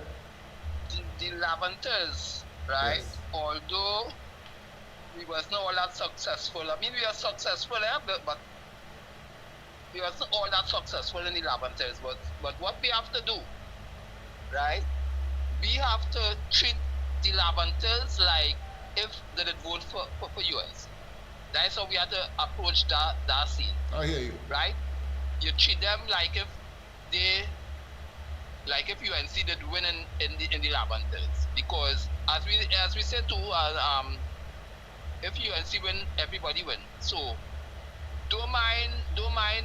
The Laventers, right? Yes. Although we wasn't all that successful. I mean, we are successful, but we wasn't all that successful in the Laventers. But what we have to do, right? We have to treat the Laventers like if they did vote for US. That's how we have to approach that scene. I hear you. Right? You treat them like if UNC did win in the Laventers, because as we said too, if UNC win, everybody win. So don't mind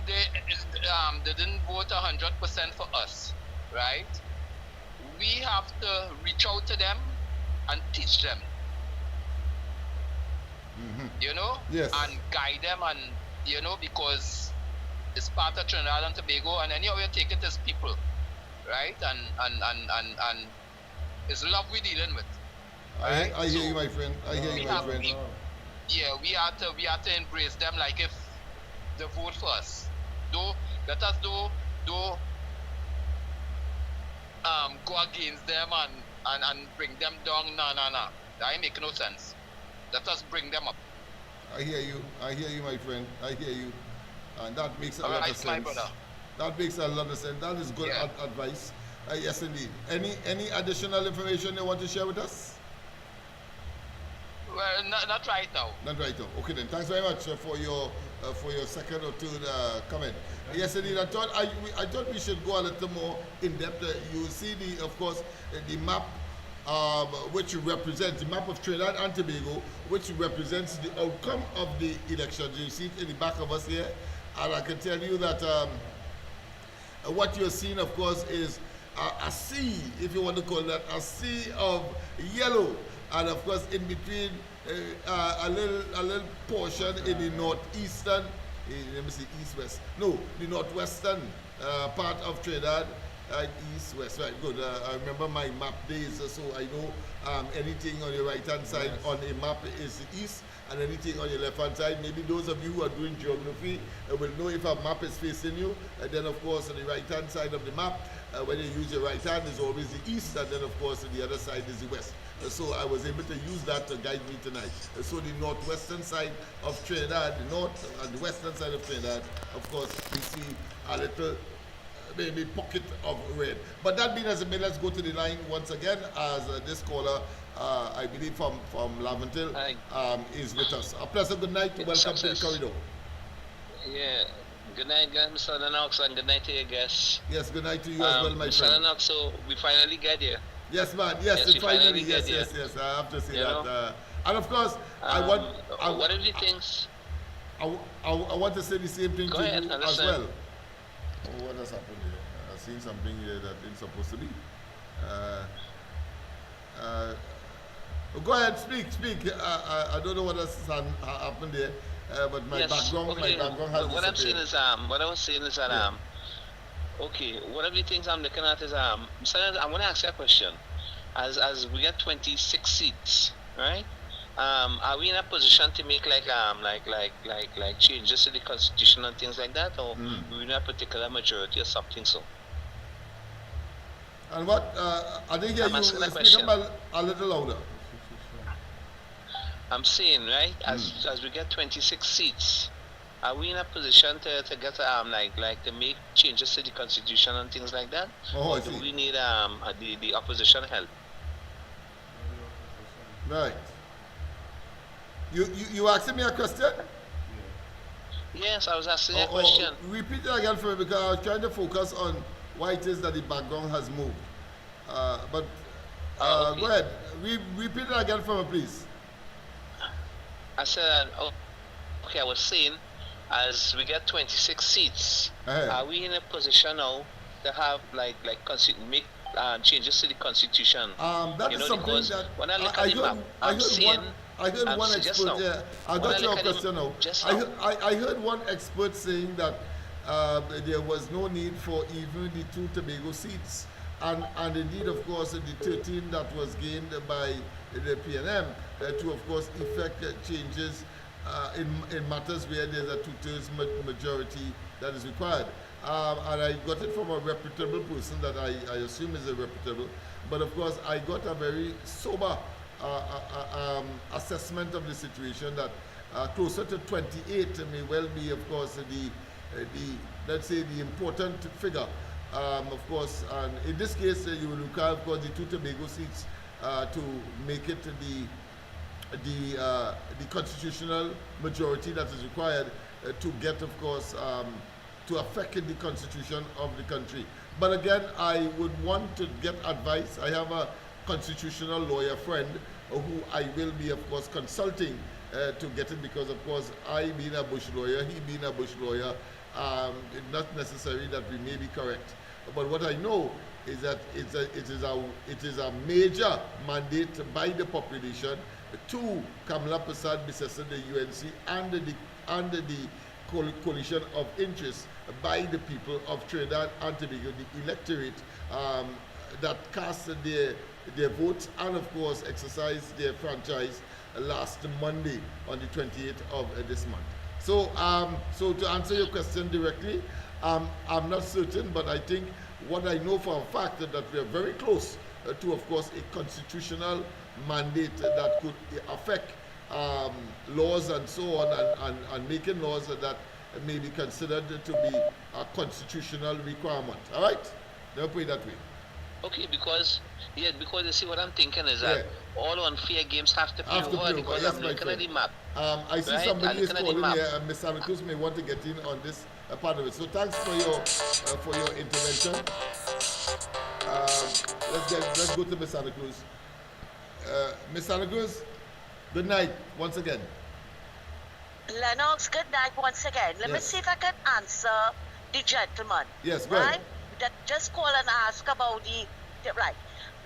they didn't vote 100% for us, right? We have to reach out to them and teach them. You know, Yes. and guide them, and because it's part of Trinidad and Tobago, and anyhow you take it as people, right? And it's love we're dealing with. Right? I hear you, my friend. I hear you, my friend. We have to embrace them like if they vote for us. Let us go against them and bring them down. No. That ain't make no sense. Let us bring them up. I hear you, my friend. I hear you. And that makes a lot of sense. My brother. That makes a lot of sense. That is good advice. Yes, indeed. Any additional information you want to share with us? Well, not right now. Not right now. Okay then. Thanks very much for your second or third comment. Yes, indeed. I thought we should go a little more in depth. You see of course, the map. Which represents the map of Trinidad and Tobago, which represents the outcome of the elections. You see it in the back of us here, and I can tell you that what you're seeing, of course, is a sea, if you want to call that, a sea of yellow, and of course, in between a little portion in the northeastern, let me see, east-west, no, the northwestern part of Trinidad. East, west, right, good. I remember my map days, so I know anything on your right-hand side on a map is east, and anything on your left-hand side. Maybe those of you who are doing geography will know if a map is facing you. And then, of course, on the right-hand side of the map, when you use your right hand, is always the east, and then, of course, the other side is the west. So I was able to use that to guide me tonight. So the northwestern side of Trinidad, the north and the western side of Trinidad, of course, we see a little maybe pocket of red. But that being as it may, let's go to the line once again as this caller, I believe from Laventille, is with us. A pleasant good night. Welcome to the corridor. Yeah. Good night, Mr. Lennox, and good night to your guests. Yes, good night to you as well, my Mr. friend. Lennox, so we finally get here. Yes, man. Yes, we finally. get here. Yes. I have to say You that. know? And of course, what are the things? I want to say the same thing Go to ahead, you as understand. well. Oh, what has happened here? I've seen something here that isn't supposed to be. Go ahead, speak. I don't know what has happened there, but my Yes. background, Okay. has What I'm saying disappeared. is what I was saying is that Yeah. okay, one of the things I'm looking at is Senator, I want to ask you a question. As we get 26 seats, right? Are we in a position to make like changes to the constitution and things like that, or we in a particular majority or something so? And what, I didn't hear I'm you asking a speak question. up a little louder. I'm saying, right, as we get 26 seats, are we in a position to get like to make changes to the constitution and things like that, Oh, or I do see. we need the opposition help? Right. You asking me a question? Yes, I was asking a question. Repeat it again for me because I was trying to focus on why it is that the background has moved. But Okay. go ahead. Repeat it again for me, please. I said, okay, I was saying, as we get 26 seats, are we in a position now to have make changes to the constitution? That is something because that when I look I at the map, I heard one just expert. now. Yeah, I When I got your look at the- question now. just I now. I heard one expert saying that there was no need for even the 2 Tobago seats, and indeed, of course, the 13 that was gained by the PNM to, of course, effect changes in matters where there's a 2/3 majority that is required. And I got it from a reputable person that I assume is a reputable. But of course, I got a very sober assessment of the situation that closer to 28 may well be, of course, the let's say the important figure. Of course, and in this case, you will require, of course, the 2 Tobago seats to make it the constitutional majority that is required to get, of course, to affect the constitution of the country. But again, I would want to get advice. I have a constitutional lawyer friend who I will be, of course, consulting to get it because, of course, I being a Bush lawyer, he being a Bush lawyer, it's not necessary that we may be correct. But what I know is that it is a major mandate by the population to Kamala Prasad Bissessa, the UNC, and the coalition of interest by the people of Trinidad and Tobago, the electorate that cast their votes and, of course, exercised their franchise last Monday on the 28th of this month. So, so to answer your question directly, I'm not certain, but I think what I know for a fact is that we are very close to, of course, a constitutional mandate that could affect laws and so on, and making laws that may be considered to be a constitutional requirement. All right? Let me put it that way. Okay, because you see what I'm thinking is that all unfair games have to play over because yes, I'm looking at the map. I see right? somebody is calling map. here, Ms. Santa Cruz may want to get in on this part of it. So thanks for your intervention. Let's go to Ms. Santa Cruz. Ms. Santa Cruz, good night once again. Lennox, good night once again. Let me see if I can answer the gentleman. Yes, go ahead. Right? That just call and ask about the right.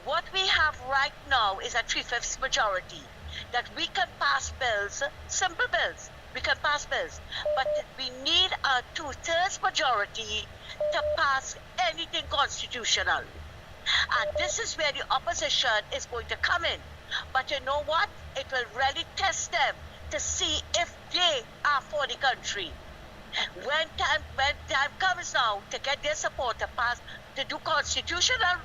What we have right now is a 3/5 majority. That we can pass bills, simple bills. We can pass bills. But we need a 2/3 majority to pass anything constitutional. And this is where the opposition is going to come in. But you know what? It will really test them to see if they are for the country. When time comes now to get their support to pass, to do constitutional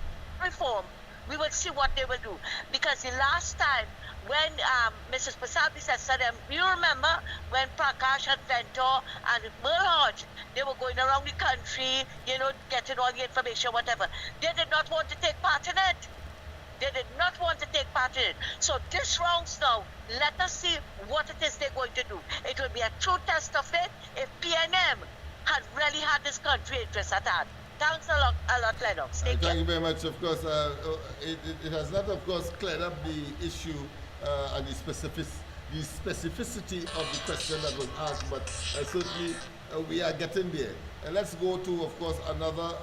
reform, we will see what they will do. Because the last time when Mrs. Pasabi said to them, you remember when Prakash and Ventor and Merle Hodge, they were going around the country, getting all the information, whatever. They did not want to take part in it. They did not want to take part in it. So this round now, let us see what it is they're going to do. It will be a true test of it if PNM had really had this country interest at hand. Thanks a lot, Lennox. Thank you very much. Of course, it has not, of course, cleared up the issue and the the specificity of the question that was asked, but certainly we are getting there. And let's go to, of course, another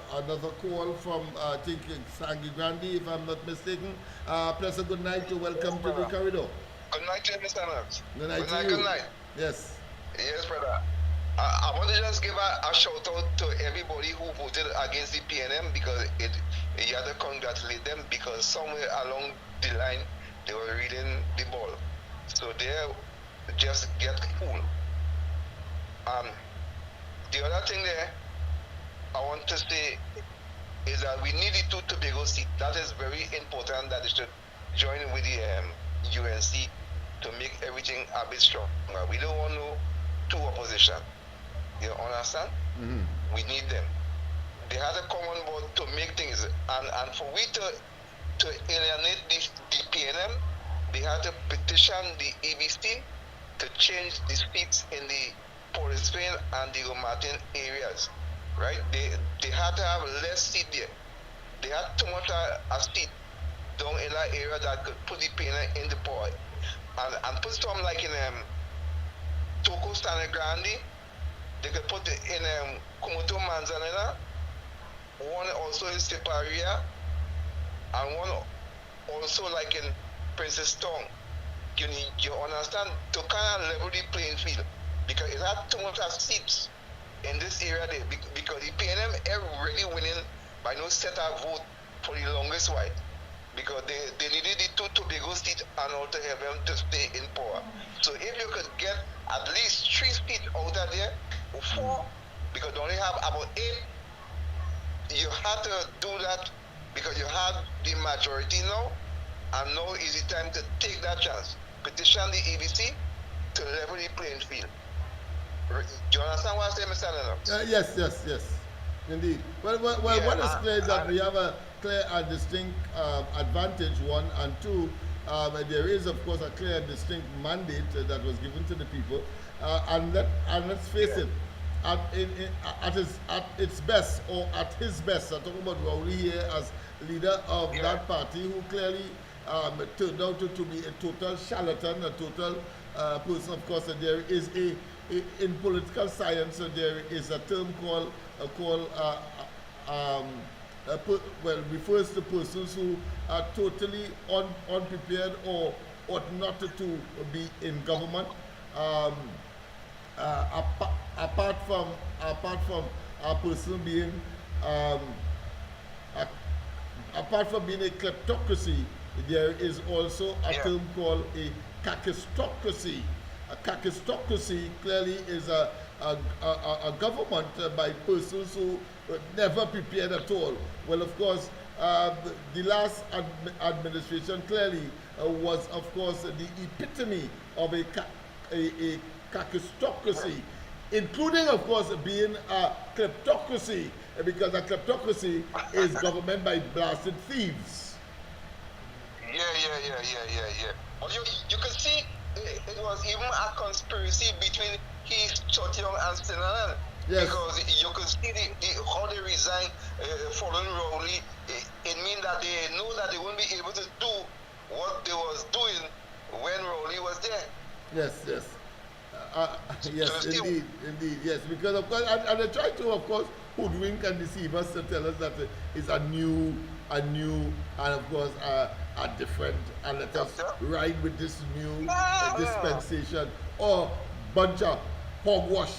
call from, I think, Sangi Grandi, if I'm not mistaken. Press a good night to welcome to the corridor. Good night to you, Mr. Knox. Good night to you. Good night. Yes. Yes, brother. I want to just give a shout out to everybody who voted against the PNM because you have to congratulate them because somewhere along the line they were reading the ball. So they just get cool. The other thing there I want to say is that we need the two Tobago seat. That is very important that they should join with the UNC to make everything a bit stronger. We don't want no two opposition. You understand? Mm-hmm. We need them. They had a common board to make things, and for we to alienate the PNM, they had to petition the ABC to change the seats in the Police Field and the Romartin areas, right? They had to have less seat there. They had too much a seat down in that area that could put the PNM in the power, and put some like in Toko Stanley Grande. They could put it in Kumoto Manzanilla, one also in Siparia, and one also like in Princess Town. You understand? To kind of level the playing field. Because it had too much seats in this area there. Because the PNM are really winning by no set of vote for the longest while. Because they needed the two Tobago seats and also have them to stay in power. So if you could get at least 3 seats out of there, or 4, because they only have about 8, you had to do that because you have the majority now, and now is the time to take that chance. Petition the ABC to level the playing field. Do you understand what I say, Mr. Lennox? Yes. Indeed. Well, what is clear is that we have a clear and distinct advantage, 1, and 2, there is, of course, a clear and distinct mandate that was given to the people. And let's face it, at its best, or at his best, I'm talking about Rowley here as leader of that party, who clearly turned out to be a total charlatan, a total person. Of course, there is in political science, there is a term called refers to persons who are totally unprepared or ought not to be in government. Apart from a person being apart from being a kleptocracy, there is also a term called a kakistocracy. A kakistocracy clearly is a government by persons who were never prepared at all. Well, of course, the last administration clearly was, of course, the epitome of a kakistocracy, including, of course, being a kleptocracy, because a kleptocracy is government by blasted thieves. Yeah. But you can see it was even a conspiracy between Heath, Chotyoung, and Stinanan. Yes. Because you could see how they resigned following Rowley. It means that they know that they won't be able to do what they was doing when Rowley was there. Yes. Yes, indeed, yes. Because of course, and they try to, of course, hoodwink and deceive us to tell us that it's a new, and of course, a different, and let us ride with this new dispensation, or bunch of hogwash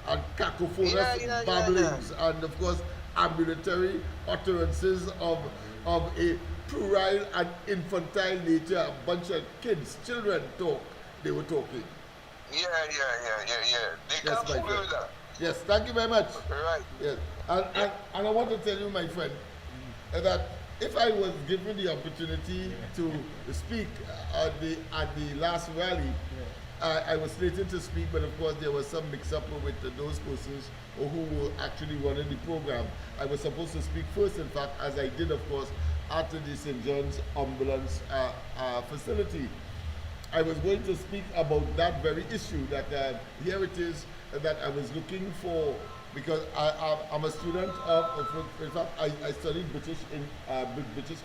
and cacophonous babblings, and of course, ambulatory utterances of a puerile and infantile nature. A bunch of kids, children they were talking. Yeah. They can't fool with that. Yes, thank you very much. Right. Yes, and I want to tell you, my friend, that if I was given the opportunity to speak at the last rally, I was slated to speak, but of course there was some mix-up with those persons who were actually running the program. I was supposed to speak first, in fact, as I did, of course, at the St. John's ambulance facility. I was going to speak about that very issue, that here it is that I was looking for, because I'm a student of in fact, I studied British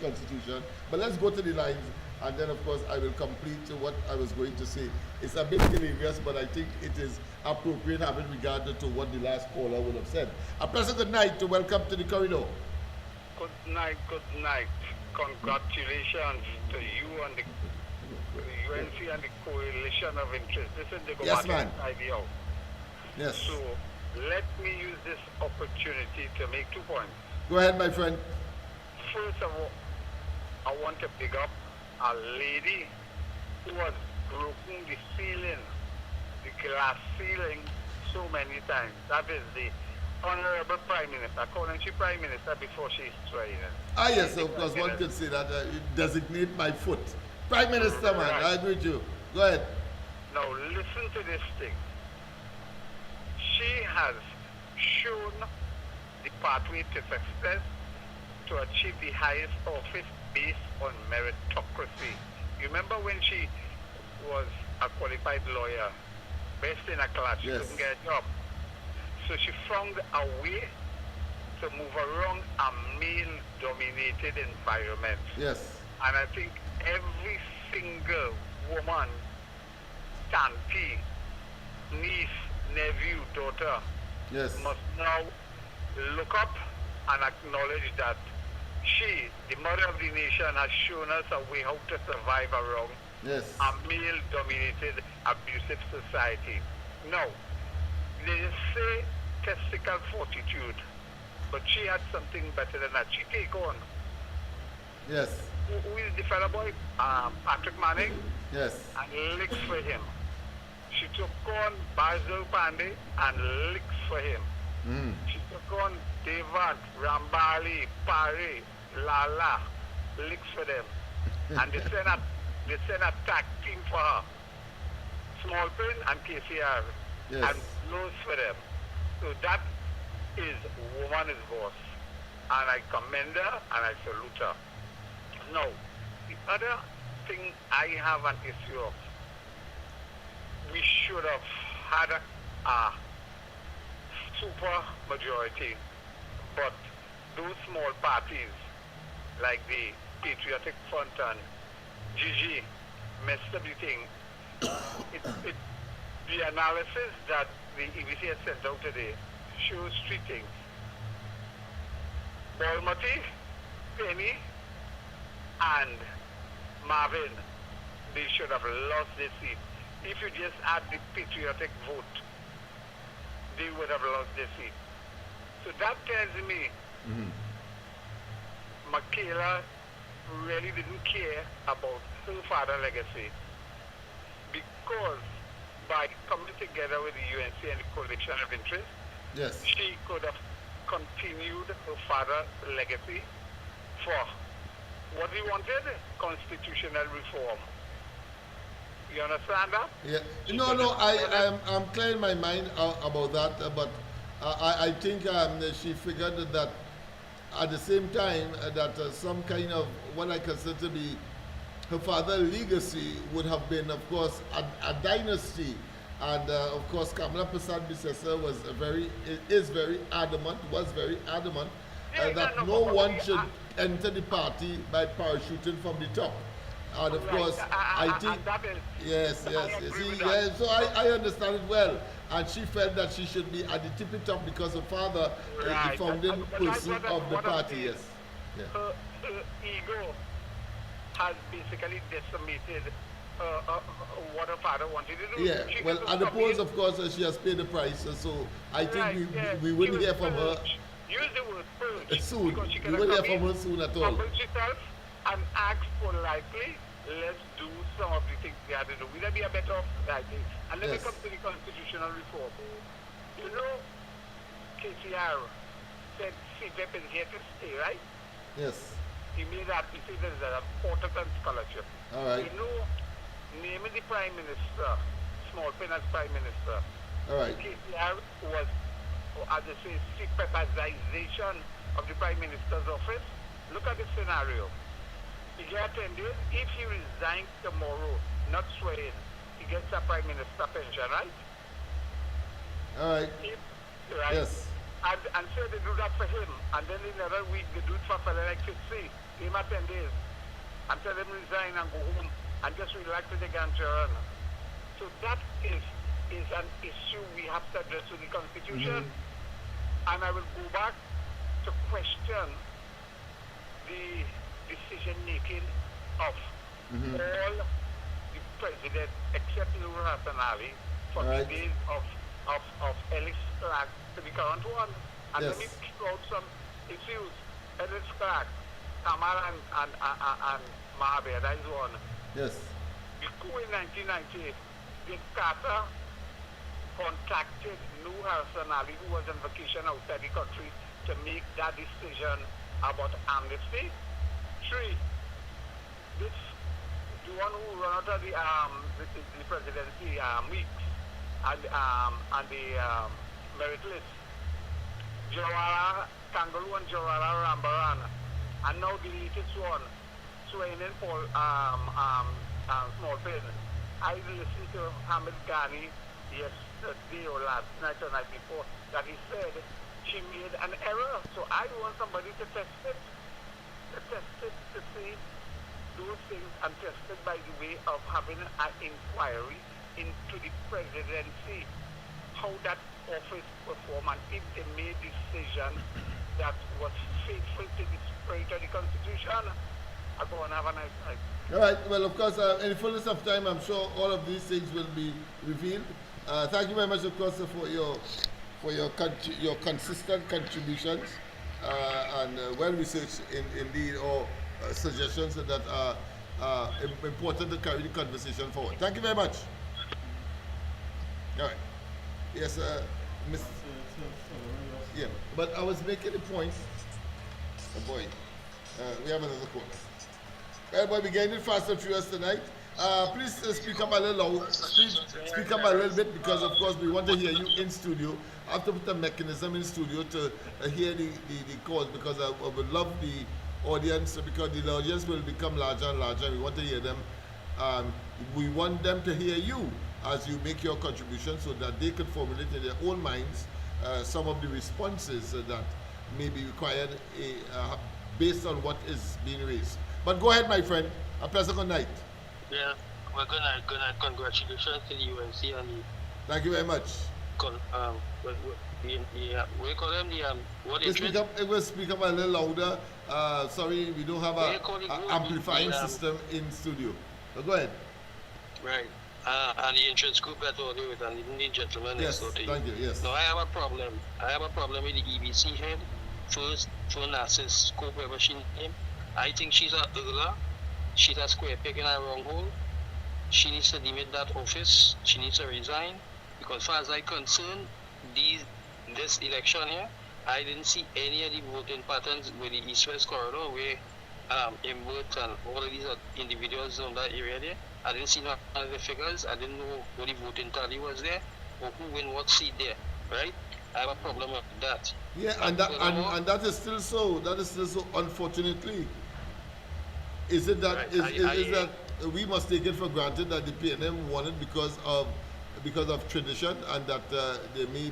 Constitution, but let's go to the lines. and then of course I will complete what I was going to say. It's a bit hilarious, but I think it is appropriate having regard to what the last caller would have said. A pleasant good night to welcome to the corridor. Good night, good night. Congratulations to you and the UNC and the coalition of interest. Listen, they go yes, back man. IBO. Yes. So let me use this opportunity to make 2 points. Go ahead, my friend. First of all, I want to pick up a lady who has broken the ceiling, the glass ceiling, so many times. That is the Honorable Prime Minister. Calling she Prime Minister before she's trying. Ah, yes, of course, one could say that. Designate my foot. Prime Minister, man, right. I agree with you. Go ahead. Now, listen to this thing. She has shown the pathway to success to achieve the highest office based on meritocracy. You remember when she was a qualified lawyer, best in a class, she couldn't get a job. So she found a way to move around a male-dominated environment. Yes. And I think every single woman, auntie, niece, nephew, daughter, must now look up and acknowledge that she, the mother of the nation, has shown us a way how to survive around a male-dominated, abusive society. Now, they say testicle fortitude, but she had something better than that. She take on. Yes. Who is the fellow boy? Patrick Manning. Yes. And licks for him. She took on Basil Pandey and licks for him. She took on Devant, Rambali, Pare, Lala, licks for them. And they send a tag team for her. Small Pin and KCR. Yes. And blows for them. So that is woman is boss. And I commend her and I salute her. Now, the other thing I have an issue of, we should have had a super majority, but those small parties like the Patriotic Front and GG messed up the thing. The analysis that the EBC has sent out today shows 3 things. Balmati, Penny, and Marvin, they should have lost their seat. If you just add the patriotic vote, they would have lost their seat. So that tells me Michaela really didn't care about her father's legacy, because by coming together with the UNC and the coalition of interest, she could have continued her father's legacy for what he wanted, constitutional reform. You understand that? Yeah. No, I'm clearing my mind about that, but I think she figured that at the same time that some kind of what I consider to be her father's legacy would have been, of course, a dynasty. And of course, Kamala Prasad Bisesa was very adamant that no one should enter the party by parachuting from the top. And of course, I think, yes. So I understand it well. And she felt that she should be at the tippy top because her father is the founding person of the party, yes. Her ego has basically decimated what her father wanted to do. Yeah, well, at the polls, of course, she has paid the price, so I think we wouldn't hear from her. Use the word purge. Soon. We won't hear from her soon at all. And ask politely, let's do some of the things we had to do. Will there be a better option? And let me come to the constitutional reform. You know, KCR said CPEP is here to stay, right? Yes. He made that, he said there's an important scholarship. All right. You know, naming the Prime Minister, Small Pen as Prime Minister. All right. KCR was, as they say, CPEPization of the Prime Minister's office. Look at the scenario. He gets 10 days. If he resigns tomorrow, not swearing, he gets a Prime Minister pension, right? All right. Right? Yes. And so they do that for him. And then in another week, they do it for a fellow like Fitzy. Him at 10 days. and tell them resign and go home and just relax with the grandchildren. So that is an issue we have to address with the Constitution. And I will go back to question the decision making of all the president except Nur Hassan Ali for the days of Ellis Clark to the current one. And let me throw out some issues. Ellis Clark, Kamal and Mahabir, that is one. Yes. The coup in 1998, the Carter contacted Nur Hassan Ali, who was on vacation outside the country, to make that decision about amnesty. 3, the one who ran out of the presidency weeks and the merit list, Jawara Kangaroo and Jawara Rambaran, and now the latest one, swearing in for small pin. I listened to Hamid Ghani yesterday or last night or night before that he said she made an error. So I want somebody to test it, to see those things and test it by the way of having an inquiry into the presidency, how that office performed, and if they made decision that was faithful to the spirit of the Constitution. I'll go and have a nice night. All right. Well, of course, in the fullness of time, I'm sure all of these things will be revealed. Thank you very much, of course, for your consistent contributions and well researched indeed, or suggestions that are important to carry the conversation forward. Thank you very much. All right. Yes, Miss. Yeah, but I was making a point. Oh boy, we have another call. Well, boy, we're getting it fast and furious tonight. Please speak up a little loud. Speak up a little bit because, of course, we want to hear you in studio. I have to put a mechanism in studio to hear the calls because I would love the audience, because the audience will become larger and larger. And we want to hear them. We want them to hear you as you make your contribution so that they can formulate in their own minds some of the responses that may be required based on what is being raised. But go ahead, my friend. A pleasant good night. Yeah, we're good night. Congratulations to the UNC and the... Thank you very much. We call them the... what is it? It will speak up a little louder. Sorry, we don't have an amplifying system in studio. So go ahead. Right. And the insurance group that will do it, and the gentleman next door to you. Thank you, yes. Now, I have a problem. With the EBC head. First, for Nas's scope, whatever she named. I think she's a hurdler. She's a square peg in a wrong hole. She needs to demit that office. She needs to resign. Because as far as I'm concerned, this election here, I didn't see any of the voting patterns with the East-West corridor where Imbert and all of these individuals on that area there. I didn't see none of the figures. I didn't know what the voting tally was there or who win what seat there, right? I have a problem with that. Yeah, and that is still so. That is still so, unfortunately. Is it that that we must take it for granted that the PNM won it because of tradition, and that there may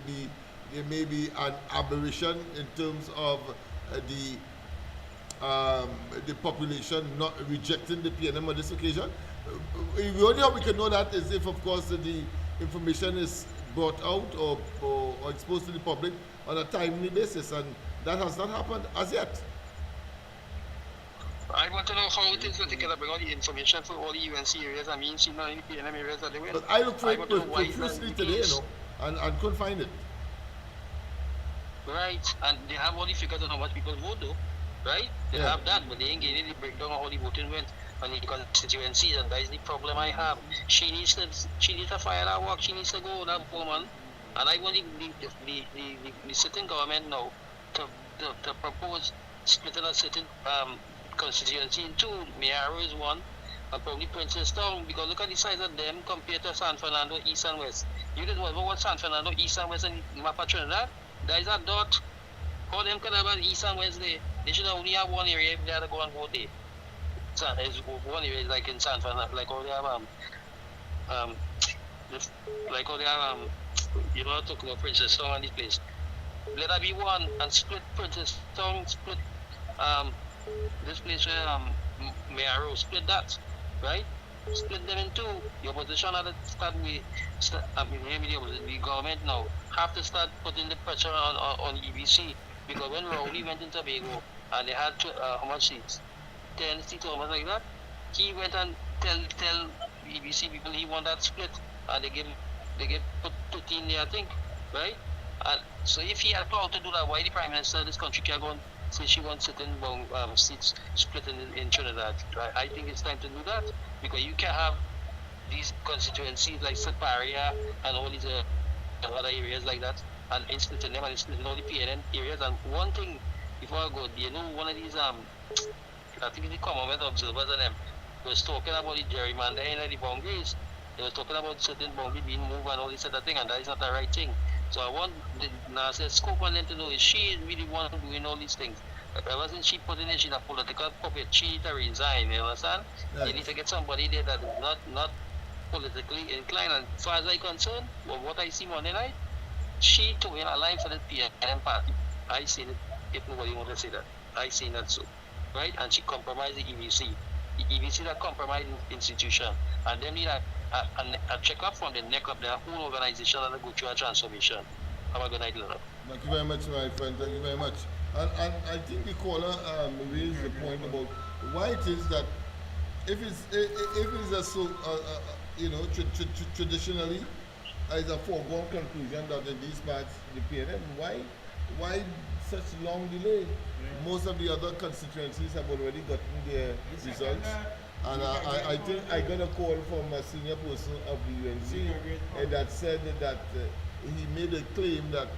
be an aberration in terms of the population not rejecting the PNM on this occasion? The only how we can know that is if, of course, the information is brought out or exposed to the public on a timely basis, and that has not happened as yet. I want to know how it is that they can bring all the information for all the UNC areas. I mean, see now in the PNM areas that they win. But I looked for it profusely today, and couldn't find it. Right, and they have all the figures on how much people vote, though. Right? They have that, but they ain't getting the breakdown of how the voting went on the constituencies, and that is the problem I have. She needs to fire that work. She needs to go, that woman. And I want the sitting government now to propose splitting a certain constituency in two. Mayaro is one, and probably Princestown, because look at the size of them compared to San Fernando East and West. You didn't know what San Fernando East and West and map of Trinidad? There is a dot. How them could have East and West there? They should only have one area if they had to go and vote there. There's one area like in San Fernando, like how they have like how they have you know, talking about Princestown and this place. Let that be one and split Princestown, split this place where mayoral, split that, right? Split them in two. The opposition had to start with, maybe the government now have to start putting the pressure on EBC, because when Rowley went into Tobago and they had how much seats? 10 seats or something like that. He went and tell EBC people he want that split, and they put 15 there, I think, right? And so if he had power to do that, why the Prime Minister of this country can't go and say she wants certain seats split in Trinidad? I think it's time to do that, because you can't have these constituencies like Siparia and all these other areas like that, and splitting them and splitting all the PNN areas. And one thing before I go, you know, one of these I think the Commonwealth observers and them was talking about the gerrymandering and the boundaries. They was talking about certain boundaries being moved and all this other thing, and that is not the right thing. So I want the NASA scope on them to know, is she really one doing all these things? Wasn't she putting in, she's a political puppet, she need to resign, you understand? Right. You need to get somebody there that is not politically inclined. And as far as I'm concerned, well, what I see Monday night, she took in a line for the PNM party. I seen it, if nobody wants to say that. I seen that so. Right? And she compromised the EBC. The EBC is a compromised institution. And they need a check-up from the neck of their whole organization and go through a transformation. Have a good night, Lennox. Thank you very much, my friend. Thank you very much. And I think the caller raised the point about why it is that if it's a so traditionally as a foregone conclusion that in these parts the PNM, why such long delay? Yeah. Most of the other constituencies have already gotten their results. And I think I got a call from a senior person of the UNC that said that he made a claim that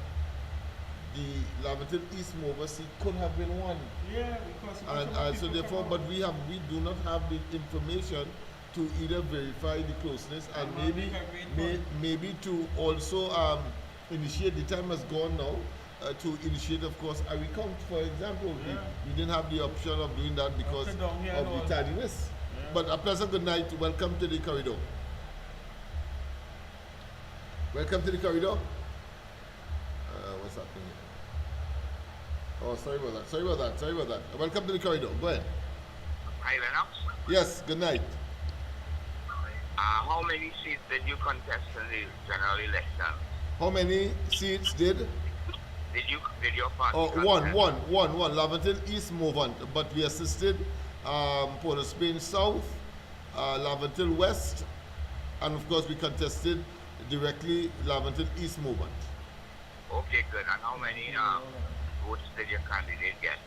the Laventille East Mover seat could have been won. Yeah, because and so therefore, but we do not have the information to either verify the closeness and maybe to also initiate. The time has gone now. To initiate, of course, a recount, for example. Yeah. We didn't have the option of doing that because of the tardiness. Yeah. But a pleasant good night. Welcome to the corridor. Welcome to the corridor. What's happening here? Oh, sorry about that. Welcome to the corridor. Go ahead. Hi, Lennox. Yes, good night. How many seats did you contest in the general election? How many seats did your party? One. Laventille East Movant, but we assisted Port of Spain South, Laventille West, and of course we contested directly Laventille East Movant. Okay, good. And how many votes did your candidate get?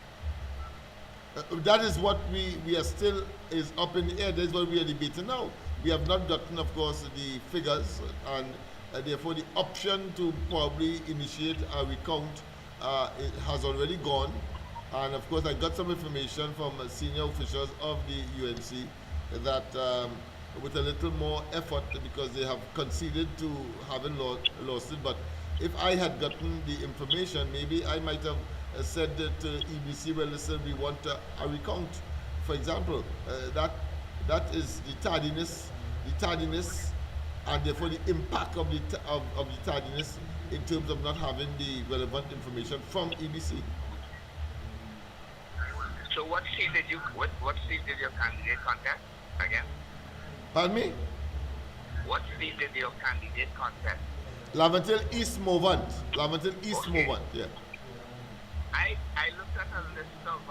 That is what we are still is up in the air. That is what we are debating now. We have not gotten, of course, the figures, and therefore the option to probably initiate a recount it has already gone. And of course I got some information from senior officials of the UNC that with a little more effort, because they have conceded to having lost it, but if I had gotten the information, maybe I might have said that EBC, well listen, we want a recount. For example, that is the tardiness, and therefore the impact of the tardiness in terms of not having the relevant information from EBC. So what seat did your candidate contest again? Pardon me? What seat did your candidate contest? Laventille East Movant. Laventille East Movant, yeah. I looked at a list of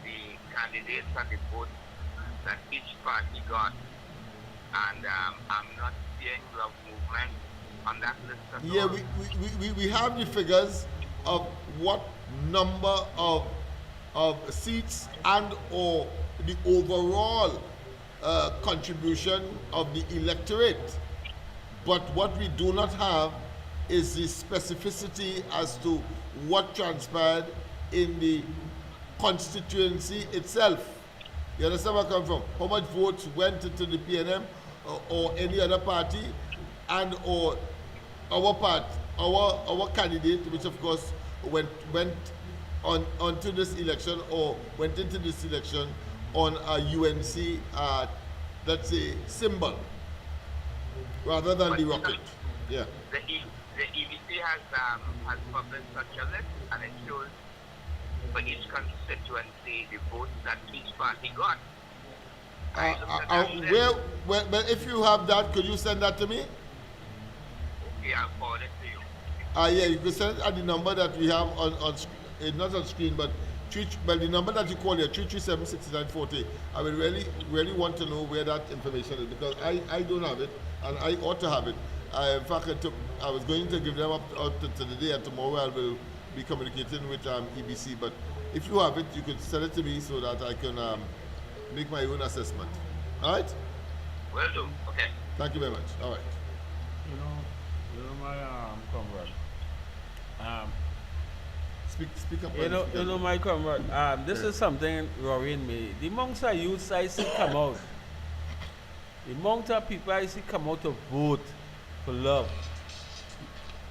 the candidates and the votes that each party got, and I'm not seeing the movement on that list at all. Yeah, we have the figures of what number of seats and or the overall contribution of the electorate. But what we do not have is the specificity as to what transpired in the constituency itself. You understand where I come from? How much votes went into the PNM or any other party, and or our candidate, which of course went onto this election or went into this election on a UNC, let's say, symbol, rather than the rocket. Yeah. The EBC has published such a list, and it shows for each constituency the votes that each party got. But if you have that, could you send that to me? Okay, I'll forward it to you. Yeah, you can send it at the number that we have on not on screen, but the number that you call here, 337-6940. I would really want to know where that information is, because I don't have it, and I ought to have it. In fact, I was going to give them up to today, and tomorrow I will be communicating with EBC. But if you have it, you could send it to me so that I can make my own assessment. All right? Will do. Okay. Thank you very much. All right. You know my comrade. Speak up. You know my comrade. This is something worrying me. The amount of youths I see come out, the amount of people I see come out to vote for love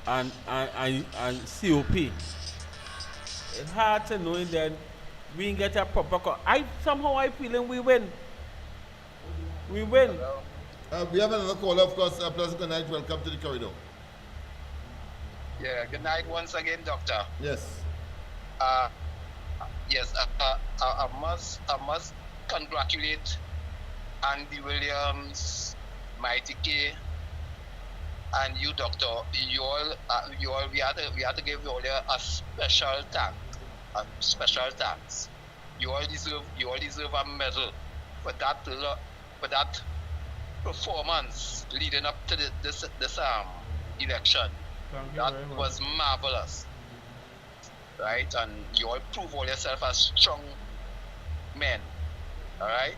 and COP. It's hard to know that we can get a proper. Somehow I feeling we win. We win. We have another caller, of course. Pleasant good night. Welcome to the corridor. Yeah, good night once again, Doctor. Yes. Yes, I must congratulate Andy Williams, Mighty K, and you, Doctor. We had to give you all a special thanks. You all deserve a medal for that performance leading up to this election. That was marvelous. Right, and you all prove all yourself as strong men, all right?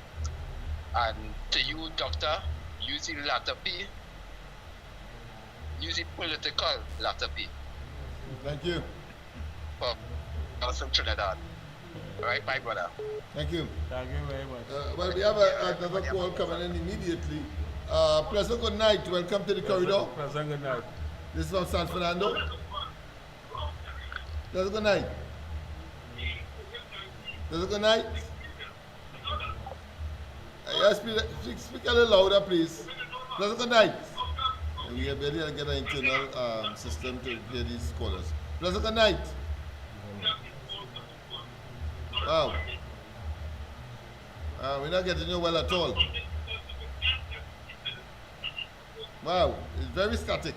And to you, Doctor, use the letter P, use the political letter P. Thank you. For us from Trinidad. All right, my brother. Thank you. Thank you very much. Well, we have another call coming in immediately. Pleasant good night. Welcome to the corridor. Pleasant good night. This is from San Fernando. Pleasant good night. Pleasant good night. Speak a little louder, please. Pleasant good night. We are ready to get an internal system to hear these callers. Pleasant good night. Wow. We're not getting you well at all. Wow, it's very static.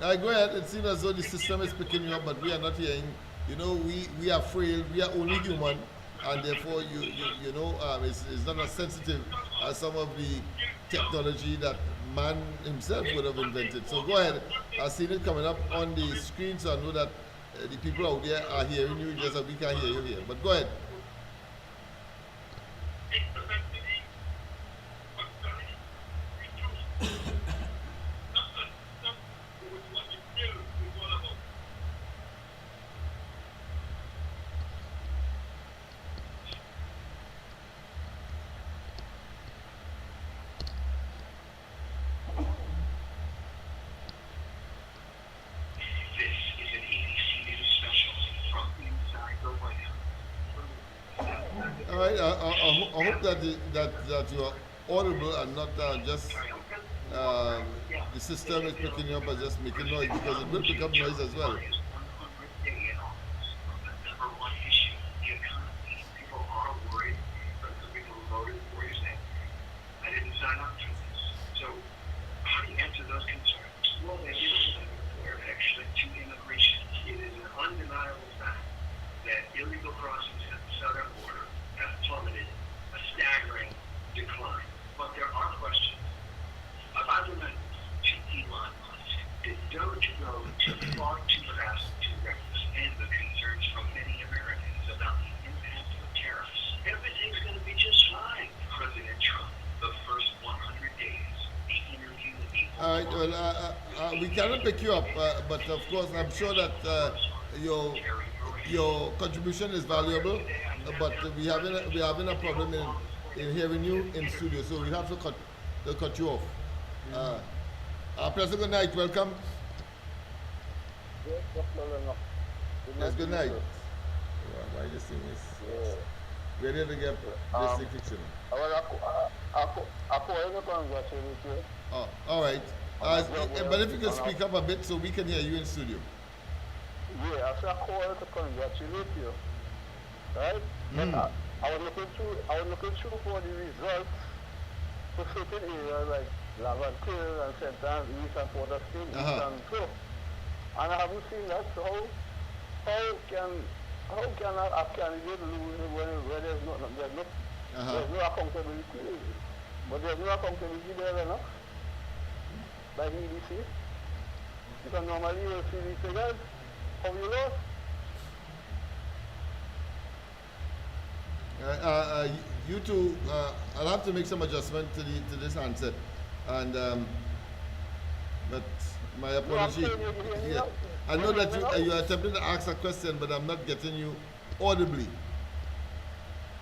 Now go ahead. It seems as though the system is picking you up, but we are not hearing. You know, we are frail. We are only human, and therefore you know it's not as sensitive as some of the technology that man himself would have invented. So go ahead. I've seen it coming up on the screen, so I know that the people out there are hearing you, just that we can't hear you here. But go ahead. All right. I hope that you are audible and not just the system is picking you up and just making noise, because it will pick up noise as well. We cannot pick you up, but of course I'm sure that your contribution is valuable. But we having a problem in hearing you in studio, so we have to cut you off. Pleasant good night. Welcome. Yes, good night. Why this thing is ready to get this thing fixed? Oh, all right. But if you can speak up a bit so we can hear you in studio. Yeah, I call to congratulate you right? But I was looking through for the results for certain areas like Laventille and St. Anne's East and Port of Spain East and so. And I haven't seen that. So how can a candidate lose when there's no accountability? But there's no accountability there enough. Like EDC. Because normally you'll see these figures. How you lost? You two, I'll have to make some adjustment to this answer, and but my apology. Yeah. I know that you are attempting to ask a question, but I'm not getting you audibly.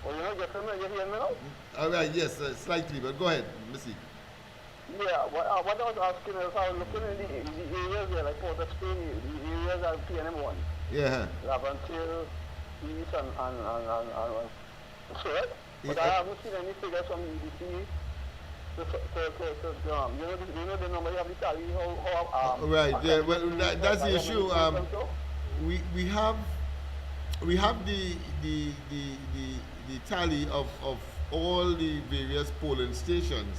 Oh, you're not getting me? You hear me now? All right, yes, slightly, but go ahead, Missy. Yeah, what I was asking is I was looking in the areas there, like Port of Spain, the areas are PNM1. Yeah. Laventille, East and so, right? But I haven't seen any figures from EDC. You know the number you have to tell you how right, yeah, well, that's the issue. We have the tally of all the various polling stations,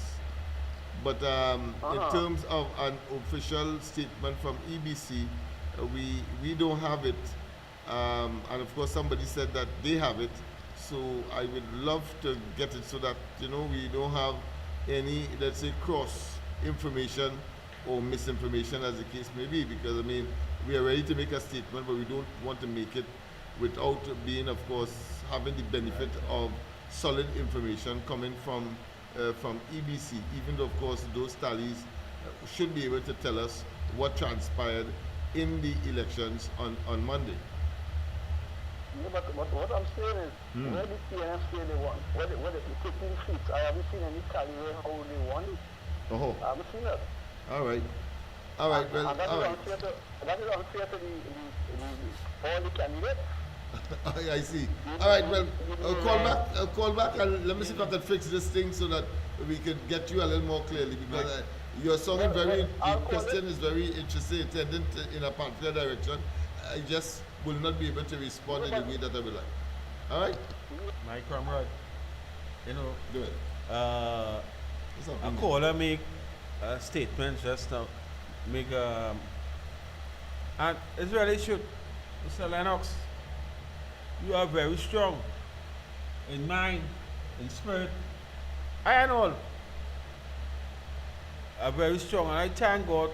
but in terms of an official statement from EBC, we don't have it, and of course somebody said that they have it. So I would love to get it so that, you know, we don't have any, let's say, cross information or misinformation as the case may be, because I mean, we are ready to make a statement, but we don't want to make it without being, of course, having the benefit of solid information coming from EBC, even though, of course, those tallies should be able to tell us what transpired in the elections on Monday. Yeah, but what I'm saying is, where the PNF say they won? Where the 15 seats? I haven't seen any tally how they won. I haven't seen that. All right. Well, and that all right. That is unfair to all the candidates. I see. All right, well, I'll call back and let me see if I can fix this thing so that we can get you a little more clearly, because you're sounding the question is very interesting, intended in a particular direction. I just will not be able to respond in the way that I would like. All right? My comrade, you know, do it. A caller make a statement just now, and it's really should. Mr. Lennox, you are very strong in mind, in spirit. I and all are very strong, and I thank God,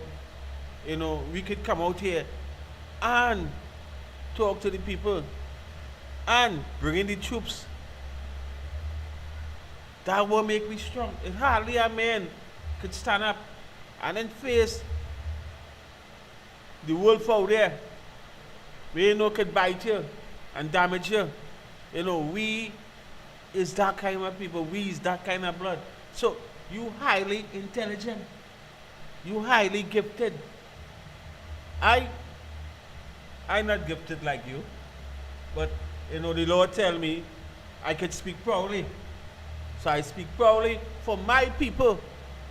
you know, we could come out here and talk to the people and bring in the troops. That will make me strong. If hardly a man could stand up and then face the wolf out there, we you know could bite you and damage you. You know, we is that kind of people, we is that kind of blood. So you highly intelligent, you highly gifted. I'm not gifted like you, but you know the Lord tell me I could speak proudly. So I speak proudly for my people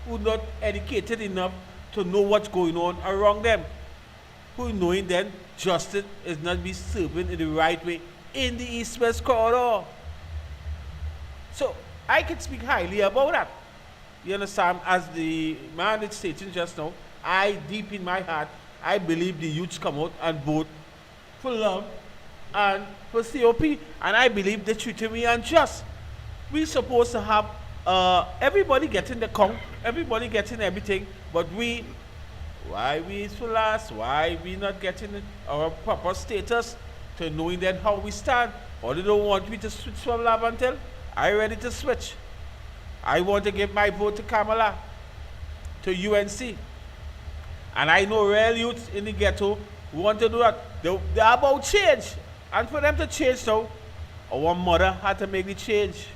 who not educated enough to know what's going on around them, who knowing then justice is not be serving in the right way in the East-West corridor. So I can speak highly about that. You understand? As the man is stating just now, I deep in my heart, I believe the youths come out and vote for love and for COP, and I believe they treated me unjust. We supposed to have everybody getting the count, everybody getting everything, but why we is for last? Why we not getting our proper status to knowing then how we stand? Or they don't want me to switch from Laventille? I ready to switch. I want to give my vote to Kamala, to UNC. And I know real youths in the ghetto who want to do that. They're about change. And for them to change now, our mother had to make the change.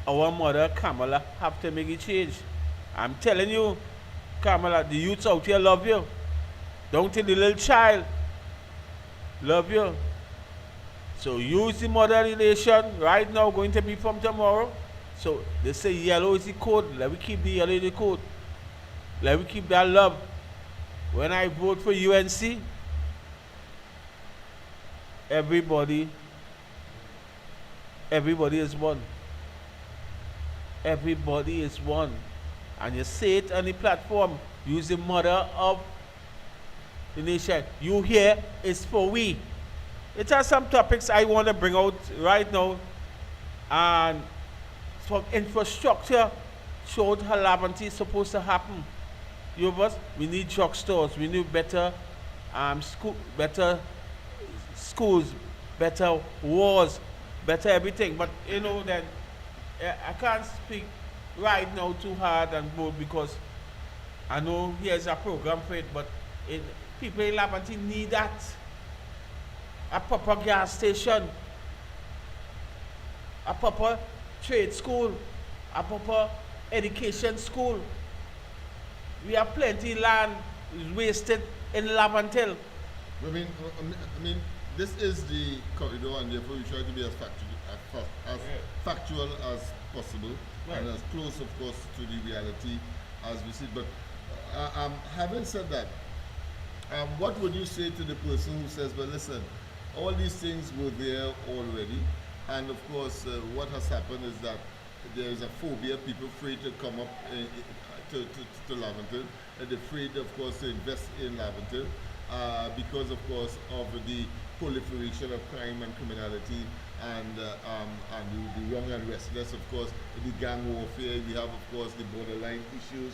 Our mother, Kamala, have to make the change. I'm telling you, Kamala, the youths out here love you. Don't tell the little child. Love you. So use the mother relation right now, going to be from tomorrow. So they say yellow is the code. Let me keep the yellow in the code. Let me keep that love. When I vote for UNC, everybody everybody is one. Everybody is one. And you say it on the platform, use the mother of the nation. You here is for we. It has some topics I want to bring out right now. And for infrastructure, showed how Laventille is supposed to happen. You of us, we need drugstores, we need better better schools, better wars, better everything. But you know that I can't speak right now too hard and bold because I know here's a program for it, but people in Laventille need that. A proper gas station, a proper trade school, a proper education school. We have plenty of land wasted in Laventille. I mean, this is the corridor, and therefore we try to be as factual as possible, and as close, of course, to the reality as we see. But having said that, what would you say to the person who says, well, listen, all these things were there already, and of course, what has happened is that there is a phobia, people afraid to come up to Laventille, and they're afraid, of course, to invest in Laventille because, of course, of the proliferation of crime and criminality and the wrong and restless, of course, the gang warfare. We have, of course, the borderline issues.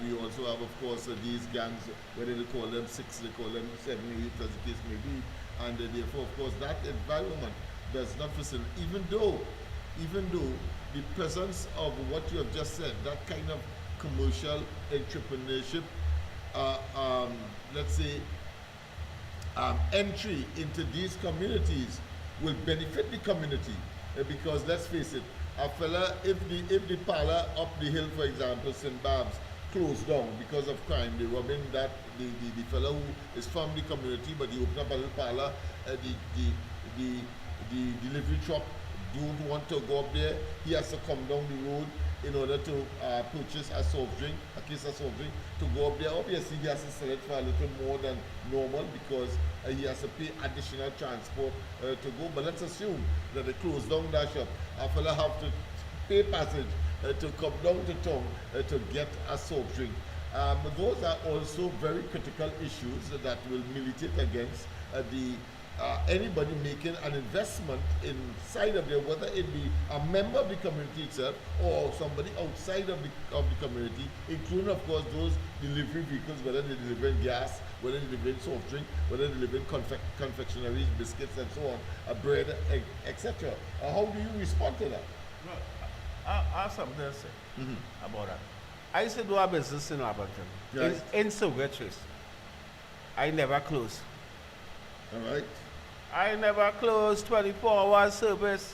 We also have, of course, these gangs, whether they call them 6, they call them 7, 8, as the case may be. And therefore, of course, that environment does not facilitate, even though the presence of what you have just said, that kind of commercial entrepreneurship, let's say, entry into these communities will benefit the community because let's face it, a fella, if the parlor up the hill, for example, St. Barb's, closed down because of crime, they robbing that the fellow who is from the community, but he opened up a little parlor, the delivery truck don't want to go up there. He has to come down the road in order to purchase a soft drink, a case of soft drink, to go up there. Obviously, he has to sell it for a little more than normal because he has to pay additional transport to go. But let's assume that they close down that shop. A fella have to pay passage to come down to town to get a soft drink. Those are also very critical issues that will militate against anybody making an investment inside of there, whether it be a member of the community itself or somebody outside of the community, including, of course, those delivery vehicles, whether they're delivering gas, whether they're delivering soft drink, whether they're delivering confectionaries, biscuits, and so on, bread, etc. How do you respond to that? Well, I have something to say about that. I used to do a business in Laventille, right, in Silvertrace. I never closed. All right. I never closed 24-hour service.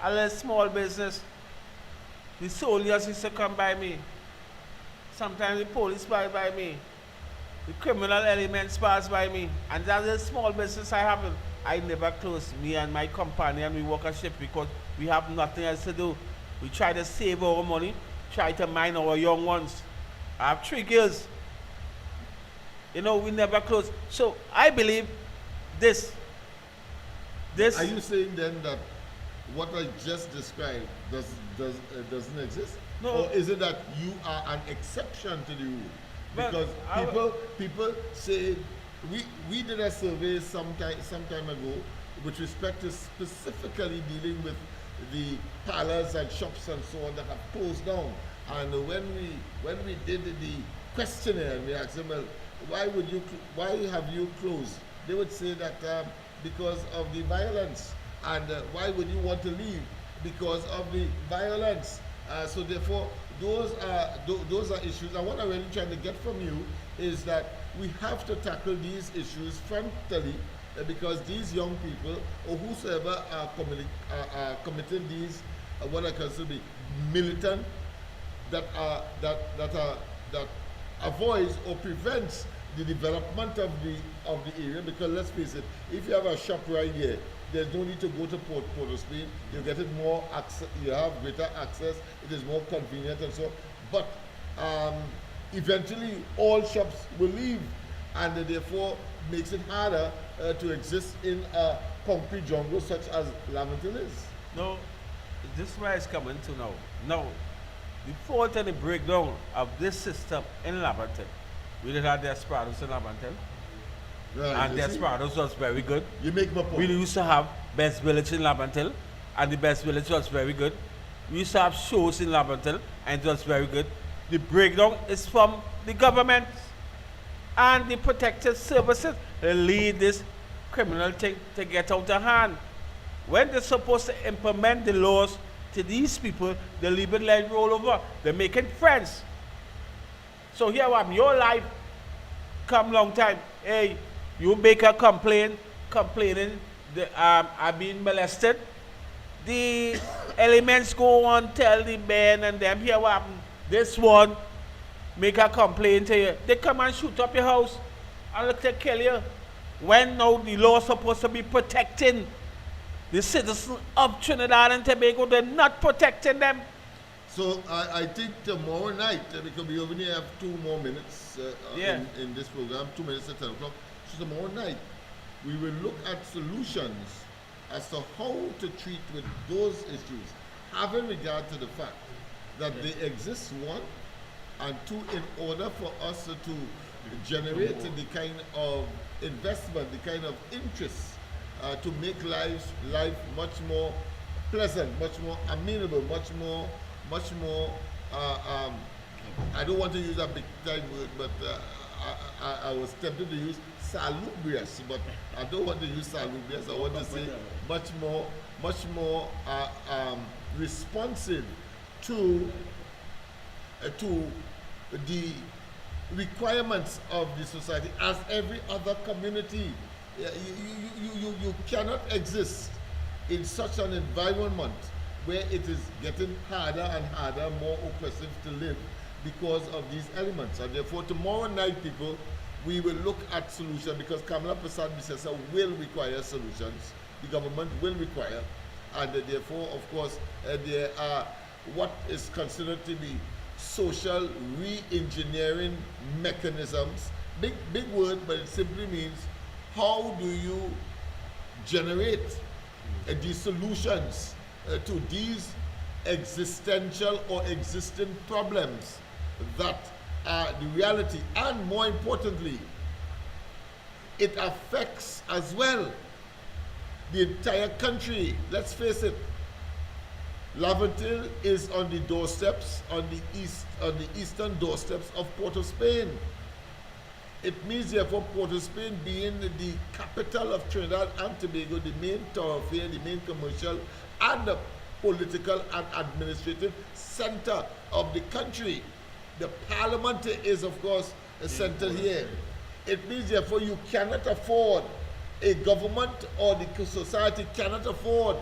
I led small business. The soldiers used to come by me. Sometimes the police pass by me. The criminal elements pass by me. And that's a small business I have. I never closed. Me and my companion, we work a shift because we have nothing else to do. We try to save our money, try to mind our young ones. I have 3 girls. You know, we never close. So I believe this. Are you saying then that what I just described doesn't exist? No. Or is it that you are an exception to the rule? Because people say, we did a survey some time ago with respect to specifically dealing with the parlors and shops and so on that have closed down. And when we did the questionnaire and we asked them, well, why have you closed? They would say that because of the violence. And why would you want to leave? Because of the violence. So therefore, those are issues. And what I'm really trying to get from you is that we have to tackle these issues frontally because these young people or whosoever are committing these what I consider to be militant that avoids or prevents the development of the area, because let's face it, if you have a shop right here, there's no need to go to Port of Spain. You get it more access, you have greater access, it is more convenient and so on. But eventually all shops will leave, and therefore makes it harder to exist in a concrete jungle such as Laventille is. No, this is where it's coming to now. Now, the fault and the breakdown of this system in Labanton, we did have Desperados in Labanton, and Desperados was very good. You make my point. We used to have Best Village in Labanton, and the Best Village was very good. We used to have shows in Labanton, and it was very good. The breakdown is from the government and the protective services that lead this criminal thing to get out of hand. When they're supposed to implement the laws to these people, they leave it like roll over. They're making friends. So here I'm, your life come long time. Hey, you make a complaining I've been molested. The elements go on, tell the men and them, here what happened. This one make a complaint to you. They come and shoot up your house and look to kill you. When now the law is supposed to be protecting the citizens of Trinidad and Tobago, they're not protecting them. So I think tomorrow night, because we only have 2 more minutes in this program, 2 minutes at 10 o'clock. So tomorrow night, we will look at solutions as to how to treat with those issues, having regard to the fact that they exist, 1, and 2, in order for us to generate the kind of investment, the kind of interest to make life much more pleasant, much more amenable, much more I don't want to use a big time word, but I was tempted to use salubrious, but I don't want to use salubrious. I want to say much more responsive to the requirements of the society as every other community. You cannot exist in such an environment where it is getting harder and harder, more oppressive to live because of these elements. And therefore, tomorrow night, people, we will look at solutions, because Kamala Prasad-Bisesa will require solutions. The government will require, and therefore, of course, there are what is considered to be social re-engineering mechanisms. Big word, but it simply means how do you generate the solutions to these existential or existing problems that are the reality. And more importantly, it affects as well the entire country. Let's face it, Laventille is on the doorsteps, on the eastern doorsteps of Port of Spain. It means therefore Port of Spain being the capital of Trinidad and Tobago, the main thoroughfare, the main commercial and the political and administrative center of the country. The parliament is, of course, centered here. It means therefore you cannot afford, a government or the society cannot afford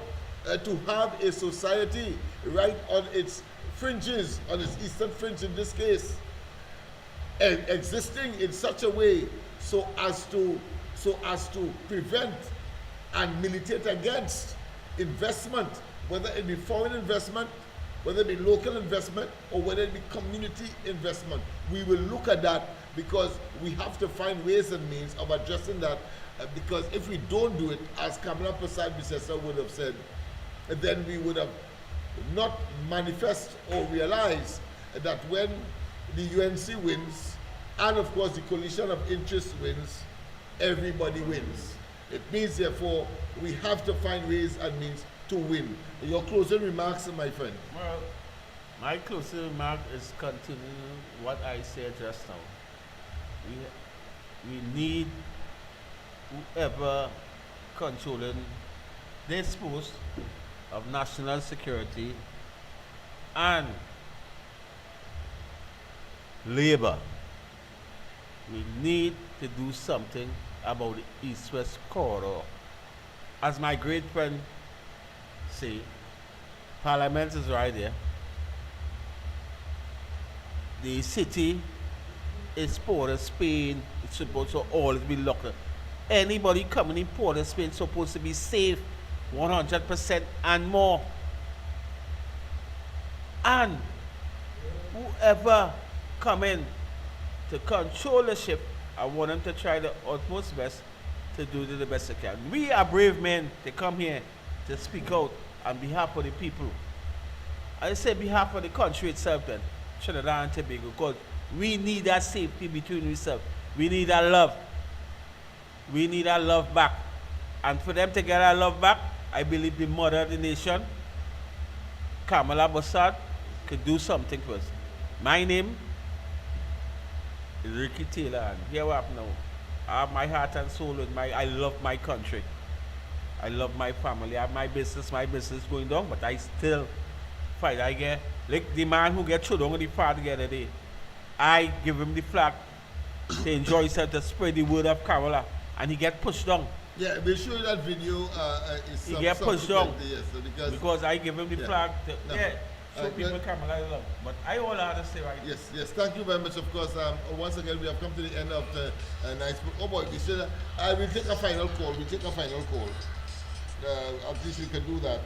to have a society right on its fringes, on its eastern fringe in this case, existing in such a way so as to prevent and militate against investment, whether it be foreign investment, whether it be local investment, or whether it be community investment. We will look at that, because we have to find ways and means of addressing that, because if we don't do it, as Kamala Prasad-Bisesa would have said, then we would have not manifest or realized that when the UNC wins, and of course the coalition of interest wins, everybody wins. It means therefore we have to find ways and means to win. Your closing remarks, my friend. Well, my closing remark is continuing what I said just now. We need whoever controlling this post of national security and labor. We need to do something about the East-West corridor. As my great friend say, Parliament is right there. The city is Port of Spain. It's supposed to always be locked up. Anybody coming in Port of Spain is supposed to be safe 100% and more. And whoever come in to control the ship, I want them to try the utmost best to do the best they can. We are brave men to come here to speak out on behalf of the people. I say behalf of the country itself then, Trinidad and Tobago, because we need that safety between ourselves. We need that love. We need that love back. And for them to get that love back, I believe the mother of the nation, Kamala Bassad, could do something for us. My name is Ricky Taylor, and here we are now. I have my heart and soul with I love my country. I love my family. I have my business going down, but I still fight. I get, like the man who gets thrown on the flag the other day, I give him the flag to enjoy himself, to spread the word of Kamala, and he get pushed down. Yeah, we'll show you that video. He get pushed down yes, because I give him the flag to, show people Kamala love. But I all have to say right now. Yes, thank you very much. Of course, once again, we have come to the end of the night. Oh boy, we should, we'll take a final call. At least we can do that.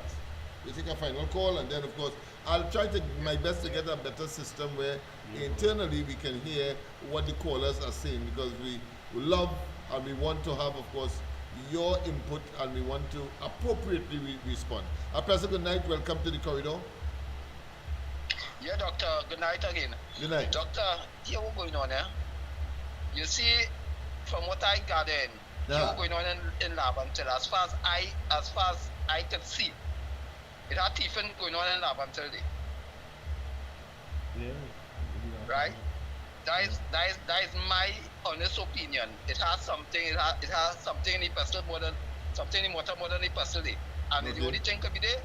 We take a final call, and then, of course, I'll try to my best to get a better system where internally we can hear what the callers are saying, because we love and we want to have, of course, your input, and we want to appropriately respond. President, good night. Welcome to the corridor. Yeah, Doctor. Good night again. Good night. Doctor, here what's going on here? You see, from what I gathered, here what's going on in Labantel, as far as I can see, it had even going on in Labantel. Yeah. Right? That is my honest opinion. It has something. It has something in the personal more than something in motor more than the personal day. And the only thing could be there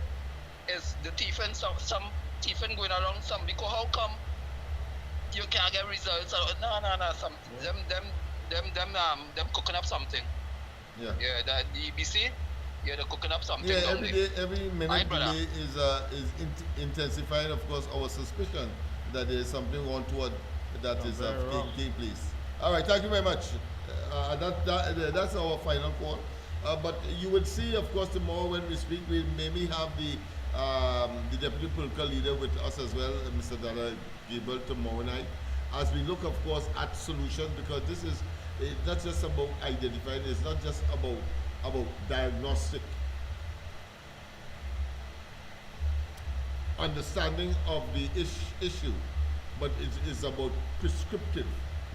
is the thiefing. Some thiefing going along. Some because how come you can't get results? No. Some them cooking up something. Yeah. Yeah. The EBC. Yeah, they're cooking up something. Yeah. Every minute delay is intensifying, of course, our suspicion that there is something untoward that is taking place. All right, thank you very much. That's our final call. But you will see, of course, tomorrow when we speak, we maybe have the deputy political leader with us as well, Mr. Dara Gable, tomorrow night, as we look, of course, at solutions, because this is not just about identifying, it's not just about diagnostic understanding of the issue, but it is about prescriptive.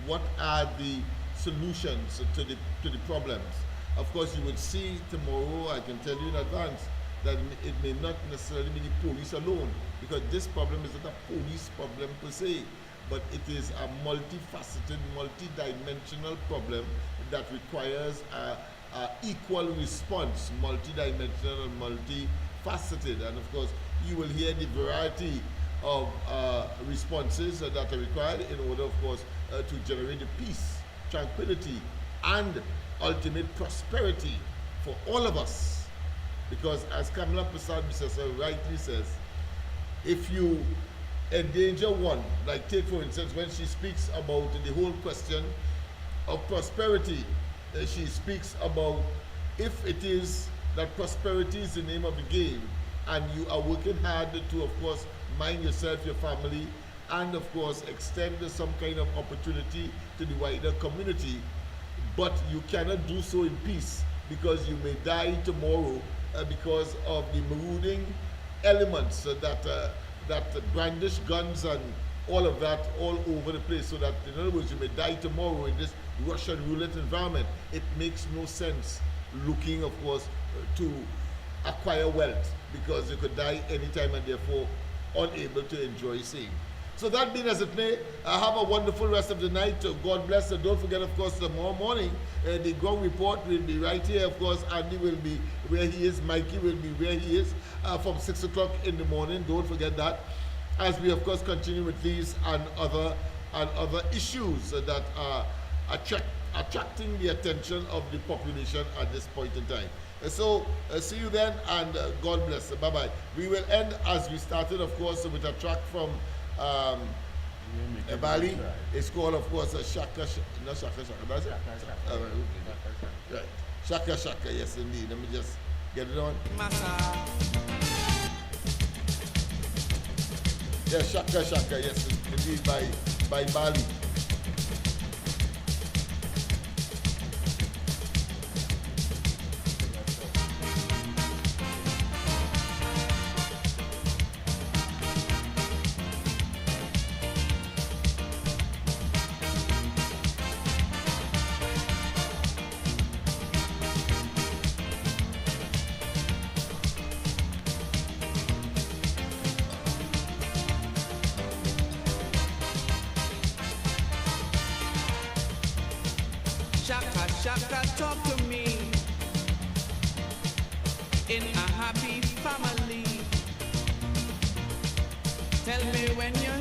What are the solutions to the problems? Of course, you will see tomorrow, I can tell you in advance, that it may not necessarily be the police alone, because this problem is not a police problem per se, but it is a multifaceted, multidimensional problem that requires a equal response, multidimensional and multifaceted. And of course, you will hear the variety of responses that are required in order, of course, to generate the peace, tranquility, and ultimate prosperity for all of us. Because as Kamala Prasad rightly says, if you endanger one, like take for instance when she speaks about the whole question of prosperity, she speaks about if it is that prosperity is the name of the game, and you are working hard to, of course, mind yourself, your family, and of course extend some kind of opportunity to the wider community, but you cannot do so in peace, because you may die tomorrow because of the marauding elements that brandish guns and all of that all over the place. So that, in other words, you may die tomorrow in this Russian roulette environment. It makes no sense looking, of course, to acquire wealth, because you could die anytime and therefore unable to enjoy seeing. So that being as it may, have a wonderful rest of the night. God bless. Don't forget, of course, tomorrow morning, the ground report will be right here. Of course, Andy will be where he is. Mikey will be where he is from 6 o'clock in the morning. Don't forget that. As we, of course, continue with these and other issues that are attracting the attention of the population at this point in time. So, see you then, and God bless. Bye-bye. We will end as we started, of course, with a track from Bali. It's called, of course, Shaka Shaka. Not Shaka Shaka, that's it? Right. Shaka Shaka, yes, indeed. Let me just get it on. Yeah, Shaka Shaka, yes, indeed, by Bali. Shaka, talk to me. In a happy family. Tell me when you're